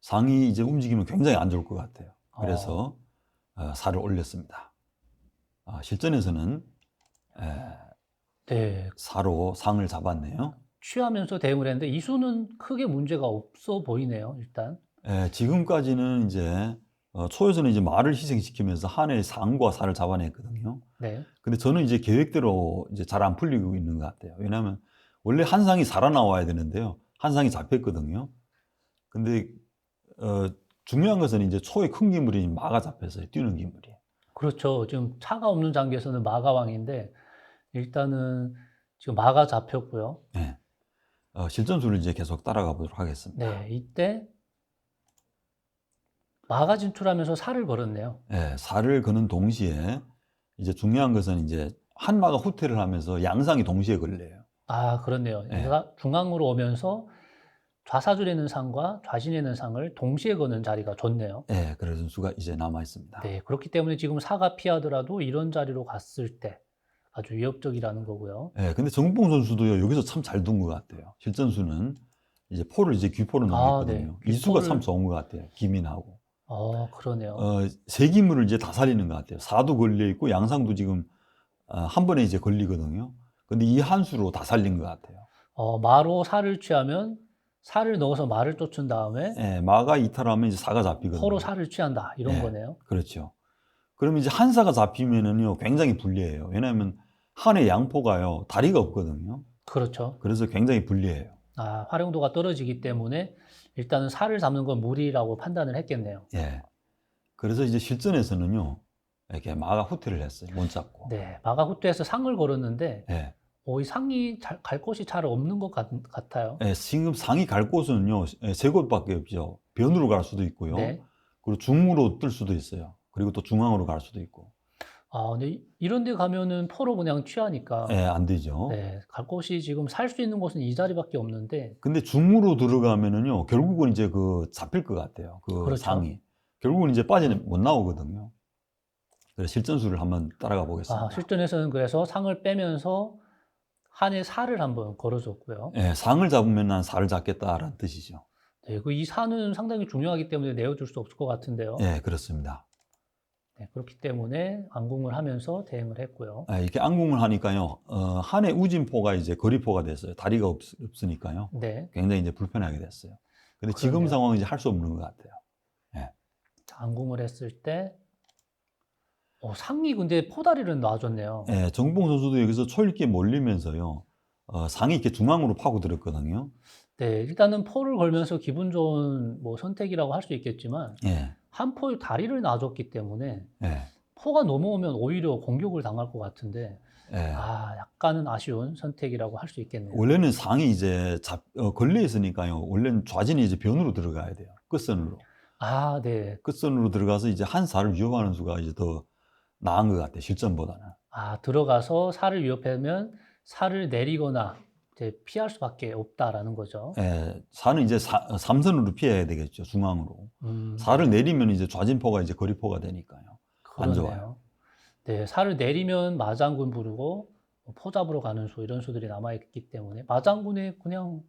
상이 이제 움직이면 굉장히 안 좋을 것 같아요. 어. 그래서 살을 올렸습니다. 실전에서는 네. 사로 상을 잡았네요. 취하면서 대응을 했는데 이 수는 크게 문제가 없어 보이네요, 일단. 지금까지는 이제 초에서는 이제 말을 희생시키면서 한의 상과 사를 잡아냈거든요. 네. 근데 저는 이제 계획대로 이제 잘 안 풀리고 있는 것 같아요. 왜냐하면 원래 한 상이 살아나와야 되는데요. 한 상이 잡혔거든요. 근데 중요한 것은 이제 초의 큰 기물이 마가 잡혔어요. 뛰는 기물이. 그렇죠. 지금 차가 없는 장기에서는 마가 왕인데 일단은 지금 마가 잡혔고요. 네. 실전술을 이제 계속 따라가 보도록 하겠습니다. 네. 이때 마가 진출하면서 살을 걸었네요. 살을 거는 동시에 이제 중요한 것은 이제 한 마가 후퇴를 하면서 양상이 동시에 걸려요. 아, 그렇네요. 네. 얘가 중앙으로 오면서 좌사줄에 있는 상과 좌신에 있는 상을 동시에 거는 자리가 좋네요. 그런 선수가 이제 남아 있습니다. 네. 그렇기 때문에 지금 사가 피하더라도 이런 자리로 갔을 때 아주 위협적이라는 거고요. 근데 정봉 선수도요, 여기서 참 잘 둔 것 같아요. 실전수는 이제 포를 이제 귀포로 아, 넘겼거든요. 네. 이수가 참 귀포를- 좋은 것 같아요. 기민하고. 그러네요. 세 기물을 이제 다 살리는 것 같아요. 사도 걸려 있고 양상도 지금 한 번에 이제 걸리거든요. 근데 이 한 수로 다 살린 것 같아요. 마로 살을 취하면 살을 넣어서 말을 쫓은 다음에 마가 이탈하면 이제 사가 잡히거든요. 포로 살을 취한다. 이런 네. 거네요. 그렇죠. 그러면 이제 한사가 잡히면은요, 굉장히 불리해요. 왜냐하면 한의 양포가요, 다리가 없거든요. 그렇죠. 그래서 굉장히 불리해요. 활용도가 떨어지기 때문에 일단은 살을 잡는 건 무리라고 판단을 했겠네요. 그래서 이제 실전에서는요, 이렇게 마가 후퇴를 했어요. 못 잡고. 네. 마가 후퇴해서 상을 걸었는데 예. 이 상이 갈 곳이 잘 없는 것 같아요. 지금 상이 갈 곳은요, 세 곳밖에 없죠. 변으로 갈 수도 있고요. 네. 그리고 중으로 뜰 수도 있어요. 그리고 또 중앙으로 갈 수도 있고. 근데 이런 데 가면은 포로 그냥 취하니까 안 되죠. 네, 갈 곳이 지금 살 수 있는 곳은 이 자리밖에 없는데 근데 중으로 들어가면은요, 결국은 이제 잡힐 것 같아요. 그 그렇죠. 상이. 결국은 이제 못 나오거든요. 그래서 실전술을 한번 따라가 보겠습니다. 실전에서는 그래서 상을 빼면서 한의 살을 한번 걸어줬고요. 상을 잡으면 난 살을 잡겠다라는 뜻이죠. 네, 이 산은 상당히 중요하기 때문에 내어줄 수 없을 것 같은데요. 그렇습니다. 네, 그렇기 때문에 안궁을 하면서 대응을 했고요. 이렇게 안궁을 하니까요, 한의 우진포가 이제 거리포가 됐어요. 다리가 없으니까요. 네, 굉장히 이제 불편하게 됐어요. 근데 지금 그러네요. 상황은 이제 할 수 없는 것 같아요. 안궁을 했을 때 상이 근데 포다리를 놔줬네요. 정봉 선수도 여기서 초읽기에 몰리면서요, 상이 이렇게 중앙으로 파고들었거든요. 네, 일단은 포를 걸면서 기분 좋은 선택이라고 할 수 있겠지만 한 포의 다리를 놔줬기 때문에 포가 넘어오면 오히려 공격을 당할 것 같은데 약간은 아쉬운 선택이라고 할 수 있겠네요. 원래는 상이 이제 걸려 있으니까요. 원래는 좌진이 이제 변으로 들어가야 돼요. 끝선으로. 네. 끝선으로 들어가서 이제 한 살을 위협하는 수가 이제 더 나은 것 같아요. 실전보다는. 들어가서 살을 위협하면 살을 내리거나 이제 피할 수밖에 없다라는 거죠. 살은 이제 삼선으로 피해야 되겠죠. 중앙으로. 살을 내리면 이제 좌진포가 이제 거리포가 되니까요. 안 그러네요. 좋아요. 네, 살을 내리면 마장군 부르고 포 잡으러 가는 수 이런 수들이 남아있기 때문에 마장군에 그냥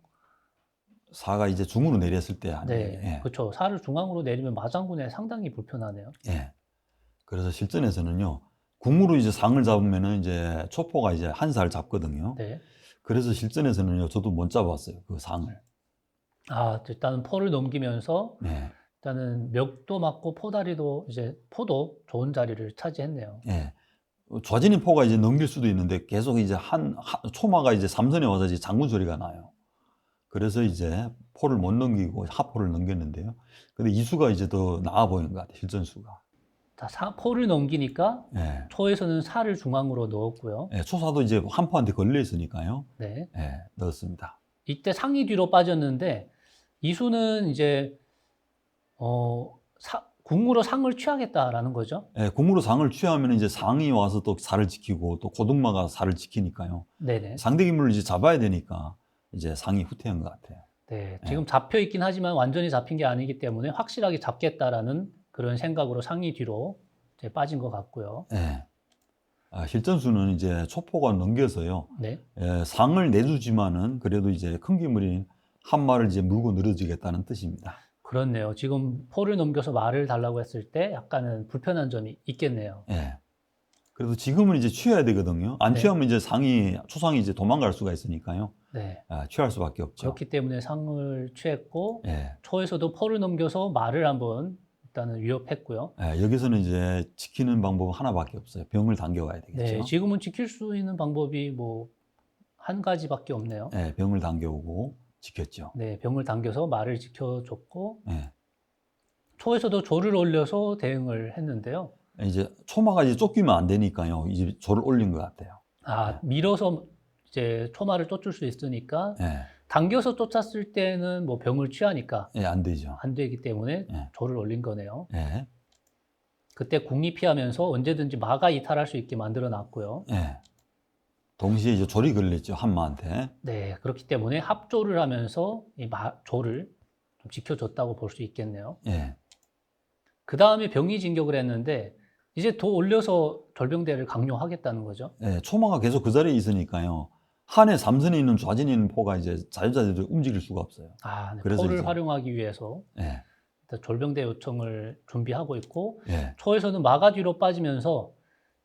사가 이제 중으로 내렸을 때 하는. 네, 그렇죠. 살을 중앙으로 내리면 마장군에 상당히 불편하네요. 그래서 실전에서는요, 궁으로 이제 상을 잡으면은 이제 초포가 이제 한 살 잡거든요. 네. 그래서 실전에서는요, 저도 못 잡았어요. 그 상을. 일단은 포를 넘기면서 일단은 멱도 맞고 포다리도 이제 포도 좋은 자리를 차지했네요. 좌진인 포가 이제 넘길 수도 있는데 계속 이제 초마가 이제 삼선에 와서 이제 장군 소리가 나요. 그래서 이제 포를 못 넘기고 하포를 넘겼는데요. 근데 이수가 이제 더 나아 보이는 것 같아요. 실전수가. 포를 넘기니까 예. 초에서는 사를 중앙으로 넣었고요. 예, 초사도 이제 한포한테 걸려 있으니까요. 네. 예, 넣었습니다. 이때 상이 뒤로 빠졌는데 이수는 이제 궁으로 상을 취하겠다라는 거죠. 예, 궁으로 상을 취하면 이제 상이 와서 또 살을 지키고 또 고등마가 살을 지키니까요. 네네. 상대기물을 이제 잡아야 되니까 이제 상이 후퇴한 것 같아요. 네, 지금 잡혀 있긴 하지만 완전히 잡힌 게 아니기 때문에 확실하게 잡겠다라는 그런 생각으로 상이 뒤로 이제 빠진 것 같고요. 예. 실전수는 이제 초포가 넘겨서요. 네, 예, 상을 내주지만은 그래도 이제 큰 기물인 한 마를 이제 물고 늘어지겠다는 뜻입니다. 그렇네요. 지금 포를 넘겨서 말을 달라고 했을 때 약간은 불편한 점이 있겠네요. 예. 그래도 지금은 이제 취해야 되거든요. 안 네. 취하면 이제 초상이 이제 도망갈 수가 있으니까요. 네, 취할 수밖에 없죠. 그렇기 때문에 상을 취했고 예. 초에서도 포를 넘겨서 말을 한번 일단은 위협했고요. 예, 여기서는 이제 지키는 방법은 하나밖에 없어요. 병을 당겨와야 되겠죠. 네, 지금은 지킬 수 있는 방법이 뭐 한 가지밖에 없네요. 예, 병을 당겨오고 지켰죠. 네, 병을 당겨서 말을 지켜줬고 예. 초에서도 조를 올려서 대응을 했는데요. 이제 초마가 이제 쫓기면 안 되니까요. 이제 조를 올린 것 같아요. 밀어서 이제 초마를 쫓을 수 있으니까 예. 당겨서 쫓았을 때는 뭐 병을 취하니까 예, 안 되죠. 안 되기 때문에 예. 조를 올린 거네요. 예. 그때 궁이 피하면서 언제든지 마가 이탈할 수 있게 만들어 놨고요. 예. 동시에 이제 조리 걸렸죠. 한마한테. 네, 그렇기 때문에 합조를 하면서 이 조를 좀 지켜줬다고 볼 수 있겠네요. 예. 그 다음에 병이 진격을 했는데 이제 더 올려서 절병대를 강요하겠다는 거죠. 예. 초마가 계속 그 자리에 있으니까요. 한해 삼선에 있는 좌진에 있는 포가 이제 자유자재로 움직일 수가 없어요. 네, 그래서 포를 이제- 활용하기 위해서 예. 일단 절병대 요청을 준비하고 있고 예. 초에서는 마가 뒤로 빠지면서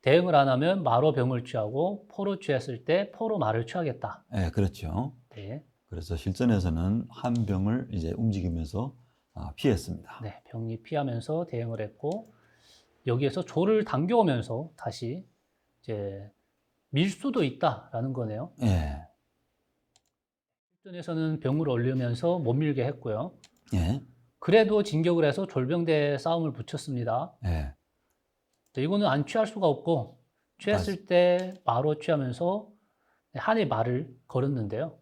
대응을 안 하면 마로 병을 취하고 포로 취했을 때 포로 마를 취하겠다. 예, 그렇죠. 네, 그래서 실전에서는 한 병을 이제 움직이면서 피했습니다. 네, 병이 피하면서 대응을 했고 여기에서 조를 당겨오면서 다시 이제 밀 수도 있다라는 거네요. 예. 실전에서는 병을 올리면서 못 밀게 했고요. 예. 그래도 진격을 해서 졸병대 싸움을 붙였습니다. 예. 이거는 안 취할 수가 없고 취했을 때 마로 취하면서 한해 말을 걸었는데요.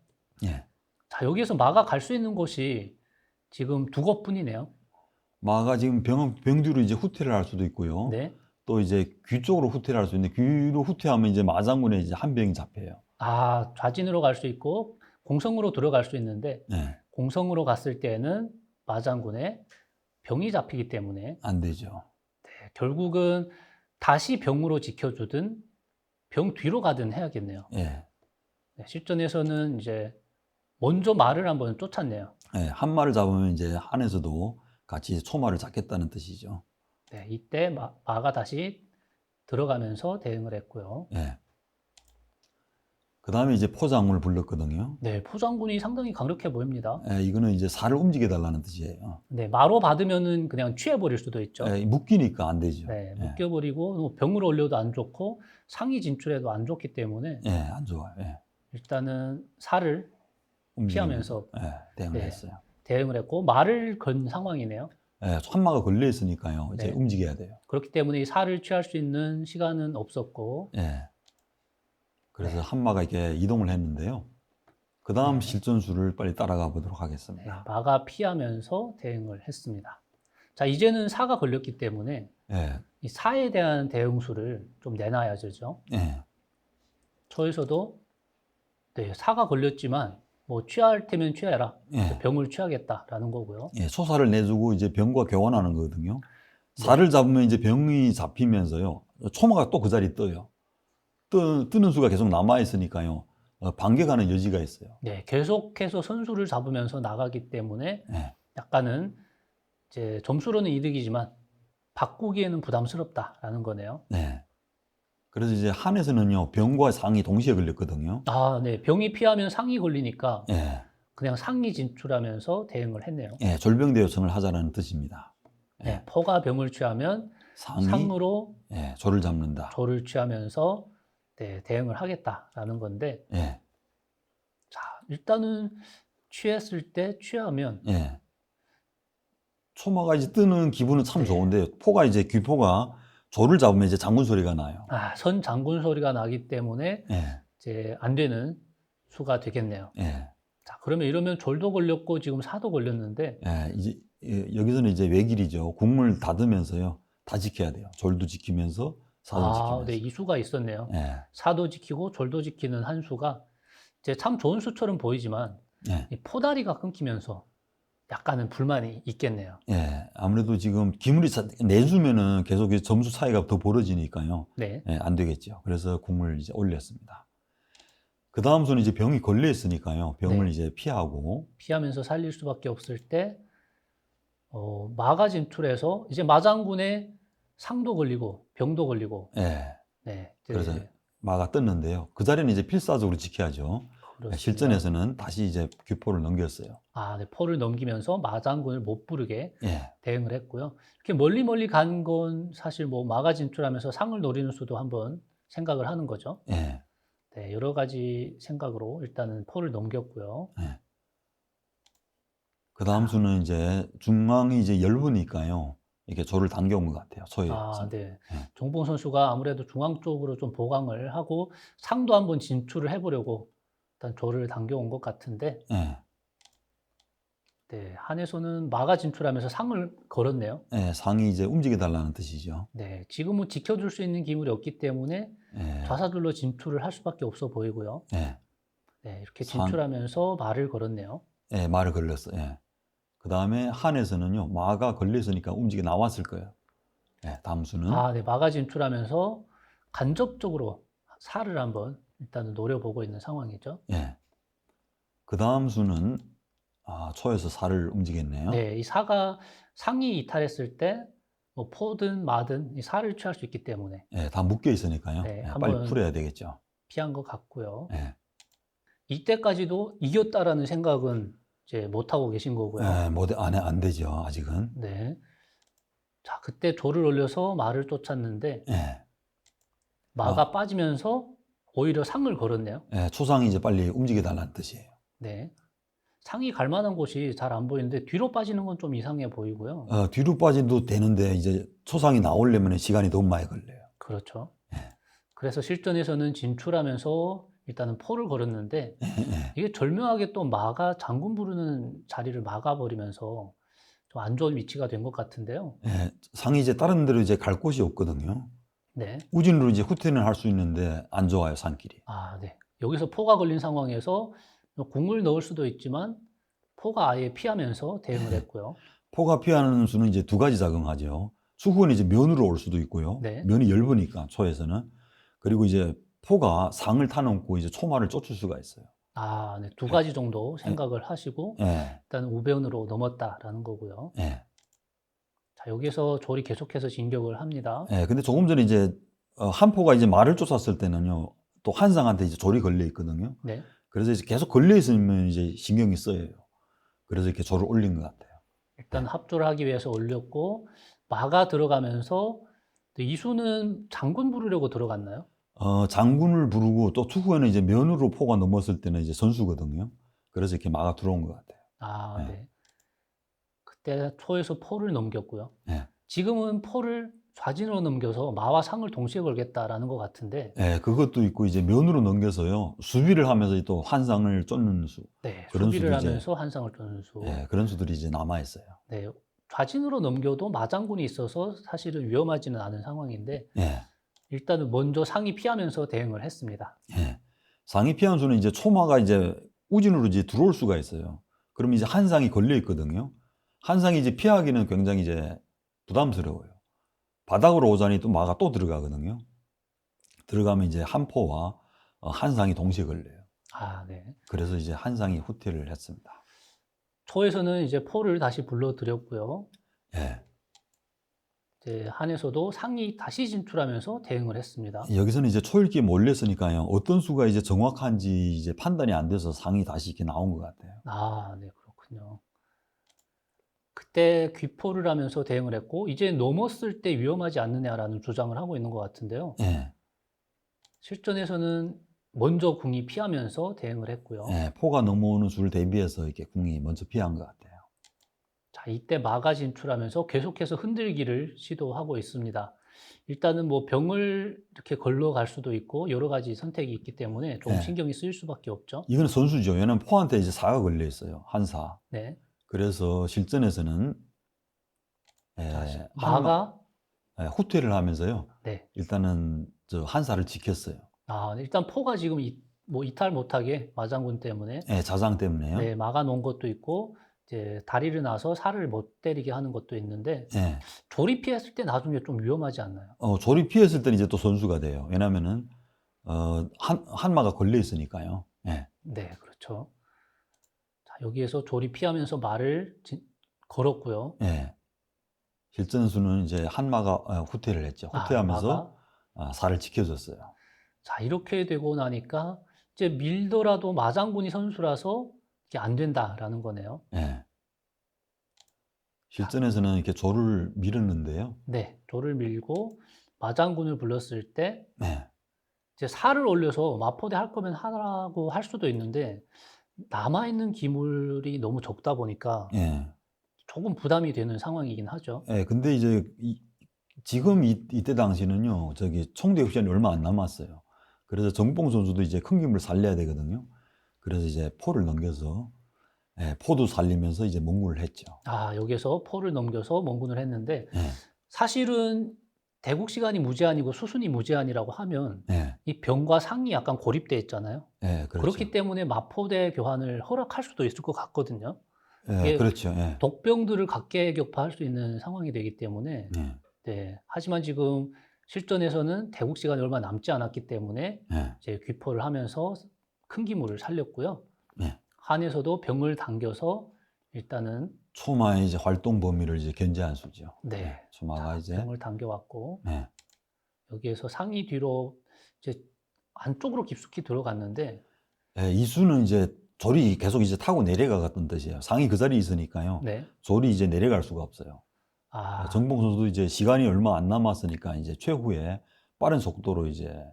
예. 자, 여기에서 마가 갈 수 있는 곳이 지금 두 곳뿐이네요. 마가 지금 병 뒤로 이제 후퇴를 할 수도 있고요. 네. 또 이제 귀 쪽으로 후퇴를 할 수 있는데 귀로 후퇴하면 이제 마장군에 이제 한 병이 잡혀요. 좌진으로 갈 수 있고 공성으로 들어갈 수 있는데 예. 공성으로 갔을 때는 마장군에 병이 잡히기 때문에 안 되죠. 결국은 다시 병으로 지켜주든 병 뒤로 가든 해야겠네요. 예. 네, 실전에서는 이제 먼저 말을 한번 쫓았네요. 예. 한 마를 잡으면 이제 한에서도 같이 초마를 잡겠다는 뜻이죠. 네, 이때 마가 다시 들어가면서 대응을 했고요. 예. 그 다음에 이제 포장군을 불렀거든요. 네, 포장군이 상당히 강력해 보입니다. 예, 이거는 이제 살을 움직여 달라는 뜻이에요. 네, 마로 받으면은 그냥 취해버릴 수도 있죠. 예, 묶이니까 안 되죠. 네, 예. 묶여버리고 병으로 올려도 안 좋고 상위 진출해도 안 좋기 때문에 예, 안 좋아요. 예. 일단은 살을 피하면서 대응을 네. 했어요. 대응을 했고 말을 건 상황이네요. 예, 한마가 걸려 있으니까요. 이제 네. 움직여야 돼요. 그렇기 때문에 이 살을 취할 수 있는 시간은 없었고 예. 그래서 네. 한마가 이렇게 이동을 했는데요. 그 다음 네. 실전수를 빨리 따라가 보도록 네, 하겠습니다. 마가 피하면서 대응을 했습니다. 자, 이제는 사가 걸렸기 때문에 예. 이 사에 대한 대응수를 좀 내놔야죠. 예. 초에서도 네, 사가 걸렸지만 뭐 취할 테면 취해라. 예. 병을 취하겠다라는 거고요. 예, 소사를 내주고 이제 병과 교환하는 거거든요. 네. 살을 잡으면 이제 병이 잡히면서요. 초마가 또 그 자리에 떠요. 뜨는 수가 계속 남아 있으니까요. 반격하는 여지가 있어요. 네, 계속해서 선수를 잡으면서 나가기 때문에 예. 약간은 이제 점수로는 이득이지만 바꾸기에는 부담스럽다라는 거네요. 네. 그래서 이제 한에서는요, 병과 상이 동시에 걸렸거든요. 네, 병이 피하면 상이 걸리니까 예. 그냥 상이 진출하면서 대응을 했네요. 예, 졸병대 요청을 하자는 뜻입니다. 네, 포가 병을 취하면 상이 상으로 예, 조를 잡는다. 조를 취하면서 네, 대응을 하겠다라는 건데, 예. 자, 일단은 취했을 때 취하면 예. 초마가 이제 뜨는 기분은 참 네. 좋은데 포가 이제 귀포가 조를 잡으면 이제 장군 소리가 나요. 선 장군 소리가 나기 때문에 예, 이제 안 되는 수가 되겠네요. 예, 자, 그러면 이러면 졸도 걸렸고 지금 사도 걸렸는데, 예. 이제 여기서는 이제 외길이죠. 국문을 닫으면서요. 다 지켜야 돼요. 졸도 지키면서 사도 지키면서. 네, 이 수가 있었네요. 예, 사도 지키고 졸도 지키는 한 수가 이제 참 좋은 수처럼 보이지만 예, 이 포다리가 끊기면서 약간은 불만이 있겠네요. 예. 아무래도 지금 기물이 내주면은 계속 점수 차이가 더 벌어지니까요. 네. 예, 안 되겠죠. 그래서 국문을 이제 올렸습니다. 그 다음 수는 이제 병이 걸려 있으니까요. 병을 네. 이제 피하고, 피하면서 살릴 수밖에 없을 때 마가 진출해서 이제 마장군에 상도 걸리고 병도 걸리고 예. 네. 그래서 마가 떴는데요. 그 자리는 이제 필사적으로 지켜야죠. 그렇습니다. 실전에서는 다시 이제 규포를 넘겼어요. 네. 포를 넘기면서 마장군을 못 부르게 예, 대응을 했고요. 이렇게 멀리 간 건 사실 뭐 마가 진출하면서 상을 노리는 수도 한번 생각을 하는 거죠. 예, 네, 여러 가지 생각으로 일단은 포를 넘겼고요. 예. 그 다음 수는 이제 중앙이 이제 열부니까요. 이렇게 조를 당겨온 것 같아요. 소에. 네. 예. 정봉 선수가 아무래도 중앙 쪽으로 좀 보강을 하고 상도 한번 진출을 해보려고 일단 조를 당겨온 것 같은데, 예, 네, 한에서는 마가 진출하면서 상을 걸었네요. 예, 상이 이제 움직여달라는 뜻이죠. 네, 지금은 지켜줄 수 있는 기물이 없기 때문에 예, 좌사들로 진출을 할 수밖에 없어 보이고요. 예, 네, 이렇게 상. 진출하면서 말을 걸었네요. 예, 말을 걸렸어. 예. 그 다음에 한에서는요, 마가 걸렸으니까 움직여 나왔을 거예요. 예, 다음 수는. 네, 마가 진출하면서 간접적으로 살을 한번 일단은 노려보고 있는 상황이죠. 예. 그 다음 수는 초에서 살을 움직였네요. 네, 이 사가 상이 이탈했을 때 뭐 포든 마든 이 살을 취할 수 있기 때문에 예, 다 묶여 있으니까요. 네, 예, 한번 빨리 풀어야 되겠죠. 피한 것 같고요. 예. 이때까지도 이겼다라는 생각은 이제 못 하고 계신 거고요. 예, 안 되죠, 아직은. 네. 자, 그때 조를 올려서 말을 쫓았는데 예. 마가 빠지면서 오히려 상을 걸었네요. 예, 초상이 이제 빨리 움직여달라는 뜻이에요. 네. 상이 갈 만한 곳이 잘 안 보이는데 뒤로 빠지는 건 좀 이상해 보이고요. 뒤로 빠져도 되는데 이제 초상이 나오려면 시간이 너무 많이 걸려요. 그렇죠. 예. 그래서 실전에서는 진출하면서 일단은 포를 걸었는데 예, 이게 절묘하게 또 마가 장군 부르는 자리를 막아버리면서 좀 안 좋은 위치가 된 것 같은데요. 예. 상이 이제 다른 데로 이제 갈 곳이 없거든요. 네. 우진으로 이제 후퇴는 할 수 있는데 안 좋아요, 산길이. 네. 여기서 포가 걸린 상황에서 궁을 넣을 수도 있지만 포가 아예 피하면서 대응을 했고요. 포가 피하는 수는 이제 두 가지 작용하죠. 수후는 이제 면으로 올 수도 있고요. 네. 면이 엷으니까 초에서는. 그리고 이제 포가 상을 타놓고 이제 초마를 쫓을 수가 있어요. 네. 두 가지 정도 생각을 하시고 예, 일단 우변으로 넘었다라는 거고요. 예, 자, 여기서 조리 계속해서 진격을 합니다. 예. 근데 조금 전에 이제 한 포가 이제 말을 쫓았을 때는요, 또 한상한테 이제 조리 걸려 있거든요. 네. 그래서 이제 계속 걸려 있으면 이제 신경이 쓰여요. 그래서 이렇게 조를 올린 것 같아요. 일단 합조를 하기 위해서 올렸고 마가 들어가면서 이수는 장군 부르려고 들어갔나요? 장군을 부르고 또 투후에는 이제 면으로 포가 넘었을 때는 이제 선수거든요. 그래서 이렇게 마가 들어온 것 같아요. 네. 네. 그때 초에서 포를 넘겼고요. 네. 지금은 포를 좌진으로 넘겨서 마와 상을 동시에 걸겠다라는 것 같은데, 네, 그것도 있고 이제 면으로 넘겨서요. 수비를 하면서 또 환상을 쫓는 수. 네, 그런 수비를 수도 이제, 하면서 한상을 쫓는 수. 네, 그런 수들이 이제 남아 있어요. 네, 좌진으로 넘겨도 마장군이 있어서 사실은 위험하지는 않은 상황인데, 네. 일단은 먼저 상이 피하면서 대응을 했습니다. 네. 상이 피한 수는 이제 초마가 이제 우진으로 이제 들어올 수가 있어요. 그러면 이제 한상이 걸려 있거든요. 한상이 이제 피하기는 굉장히 이제 부담스러워요. 바닥으로 오자니 또 마가 또 들어가거든요. 들어가면 이제 한포와 한상이 동시에 걸려요. 네. 그래서 이제 한상이 후퇴를 했습니다. 초에서는 이제 포를 다시 불러들였고요. 예. 이제 한에서도 상이 다시 진출하면서 대응을 했습니다. 여기서는 이제 초읽기에 몰렸으니까요. 어떤 수가 이제 정확한지 이제 판단이 안 돼서 상이 다시 이렇게 나온 것 같아요. 네, 그렇군요. 그때 귀포를 하면서 대응을 했고, 이제 넘었을 때 위험하지 않느냐라는 주장을 하고 있는 것 같은데요. 예. 실전에서는 먼저 궁이 피하면서 대응을 했고요. 예. 포가 넘어오는 수를 대비해서 이렇게 궁이 먼저 피한 것 같아요. 자, 이때 마가 진출하면서 계속해서 흔들기를 시도하고 있습니다. 일단은 뭐 병을 이렇게 걸러갈 수도 있고 여러 가지 선택이 있기 때문에 조금 네. 신경이 쓰일 수밖에 없죠. 이거는 선수죠. 왜냐면 포한테 이제 사가 걸려 있어요. 한 사. 네. 그래서 실전에서는 자, 한 마가 후퇴를 하면서요. 네. 일단은 저 한 사를 지켰어요. 일단 포가 지금 뭐 이탈 못하게 마장군 때문에 자장 때문에요. 네, 막아놓은 것도 있고 이제 다리를 놔서 살을 못 때리게 하는 것도 있는데 예. 조리피했을 때 나중에 좀 위험하지 않나요? 조리 피했을 때는 이제 또 선수가 돼요. 왜냐면은 한마가 걸려 있으니까요. 예. 네, 그렇죠. 자, 여기에서 조리피하면서 말을 걸었고요. 예. 실전수는 이제 한마가 후퇴를 했죠. 후퇴하면서 마가. 살을 지켜줬어요. 자, 이렇게 되고 나니까 이제 밀더라도 마장군이 선수라서 이게 안 된다라는 거네요. 예. 실전에서는 이렇게 조를 밀었는데요. 네, 조를 밀고 마장군을 불렀을 때 예. 이제 살을 올려서 마포대 할 거면 하라고 할 수도 있는데 남아있는 기물이 너무 적다 보니까 예. 조금 부담이 되는 상황이긴 하죠. 예. 근데 이제 지금 이때 당시는요. 저기 총대역 시간이 얼마 안 남았어요. 그래서 정봉 선수도 이제 큰 기물을 살려야 되거든요. 그래서 이제 포를 넘겨서 포도 살리면서 이제 몽군을 했죠. 여기서 포를 넘겨서 몽군을 했는데 예. 사실은 대국 시간이 무제한이고 수순이 무제한이라고 하면 예. 이 병과 상이 약간 고립돼 있잖아요. 예. 그렇죠. 그렇기 때문에 마포대 교환을 허락할 수도 있을 것 같거든요. 예. 이게 그렇죠. 예. 독병들을 각계격파할 수 있는 상황이 되기 때문에 예. 네. 하지만 지금 실전에서는 대국 시간이 얼마 남지 않았기 때문에 예. 이제 귀포를 하면서 큰 기물을 살렸고요. 예. 한에서도 병을 당겨서 일단은 초마의 이제 활동 범위를 이제 견제한 수죠. 네. 초마가 이제 병을 당겨왔고 네. 여기에서 상이 뒤로 이제 안쪽으로 깊숙이 들어갔는데 이 수는 이제 조리 계속 이제 타고 내려가갔던 뜻이에요. 상이 그 자리에 있으니까요. 네. 조리 이제 내려갈 수가 없어요. 정봉 선수도 이제 시간이 얼마 안 남았으니까 이제 최후에 빠른 속도로 이제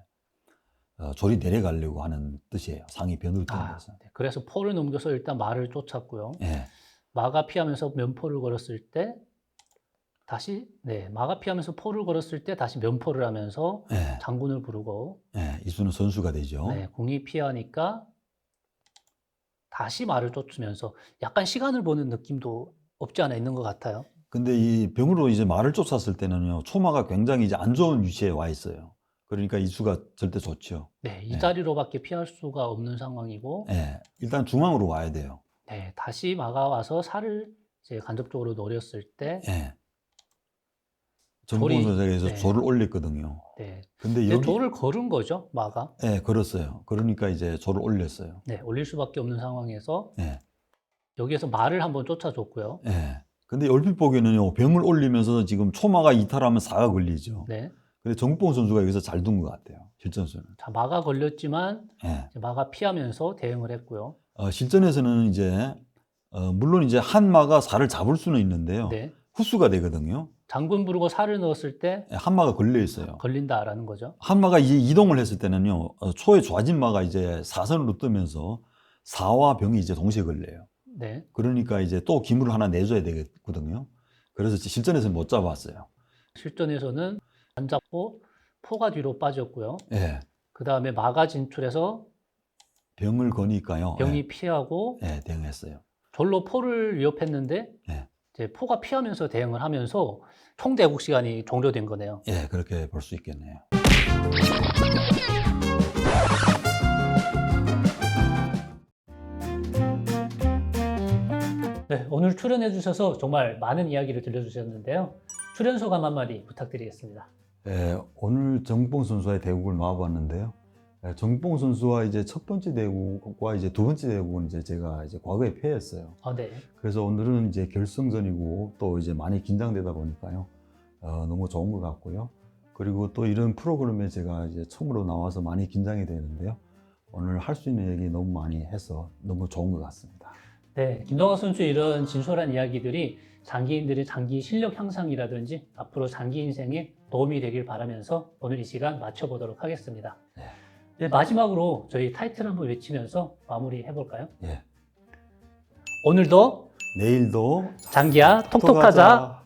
조리 내려가려고 하는 뜻이에요. 상이 변을 뜬 네. 그래서 포를 넘겨서 일단 말을 쫓았고요. 예. 마가 피하면서 면포를 걸었을 때 다시 마가 피하면서 포를 걸었을 때 다시 면포를 하면서 예. 장군을 부르고 이 수는 선수가 되죠. 궁이 피하니까 다시 말을 쫓으면서 약간 시간을 보는 느낌도 없지 않아 있는 것 같아요. 근데 이 병으로 이제 말을 쫓았을 때는요, 초마가 굉장히 이제 안 좋은 위치에 와 있어요. 그러니까 이 수가 절대 좋죠. 네, 이 자리로밖에 피할 수가 없는 상황이고, 일단 중앙으로 와야 돼요. 네, 다시 마가 와서 살을 이제 간접적으로 노렸을 때, 정봉 선수에서 네. 조를 올렸거든요. 네, 근데 여기 조를 걸은 거죠, 마가. 걸었어요. 그러니까 이제 조를 올렸어요. 네, 올릴 수밖에 없는 상황에서 예. 여기에서 말을 한번 쫓아줬고요. 근데 얼핏 보기에는요, 병을 올리면서 지금 초마가 이탈하면 사가 걸리죠. 네. 근데 정봉 선수가 여기서 잘 둔 것 같아요. 실전수는. 자, 마가 걸렸지만 이제 마가 피하면서 대응을 했고요. 실전에서는 이제 물론 이제 한마가 사를 잡을 수는 있는데요. 네. 후수가 되거든요. 장군 부르고 살을 넣었을 때 한마가 걸려 있어요. 걸린다라는 거죠. 한마가 이제 이동을 했을 때는요, 초의 좌진마가 이제 사선으로 뜨면서 사와 병이 이제 동시에 걸려요. 네. 그러니까 이제 또 기물을 하나 내줘야 되거든요. 그래서 실전에서는 못 잡았어요. 실전에서는 안 잡고 포가 뒤로 빠졌고요. 예. 그 다음에 마가 진출해서 병을 거니까요. 병이 피하고 대응했어요. 절로 포를 위협했는데 이제 포가 피하면서 대응을 하면서 총대국 시간이 종료된 거네요. 그렇게 볼 수 있겠네요. 네, 오늘 출연해 주셔서 정말 많은 이야기를 들려주셨는데요. 출연 소감 한마디 부탁드리겠습니다. 오늘 정봉 선수와의 대국을 놔봤는데요. 정봉 선수와 이제 첫 번째 대국과 이제 두 번째 대국은 이제 제가 이제 과거에 패했어요. 네. 그래서 오늘은 이제 결승전이고 또 이제 많이 긴장되다 보니까요. 너무 좋은 것 같고요. 그리고 또 이런 프로그램에 제가 이제 처음으로 나와서 많이 긴장이 되는데요. 오늘 할 수 있는 얘기 너무 많이 해서 너무 좋은 것 같습니다. 네, 김동학 선수의 이런 진솔한 이야기들이 장기인들의 장기 실력 향상이라든지 앞으로 장기 인생에 도움이 되길 바라면서 오늘 이 시간 마쳐보도록 하겠습니다. 네, 마지막으로 저희 타이틀 한번 외치면서 마무리 해볼까요? 오늘도 내일도 장기야 톡톡하자.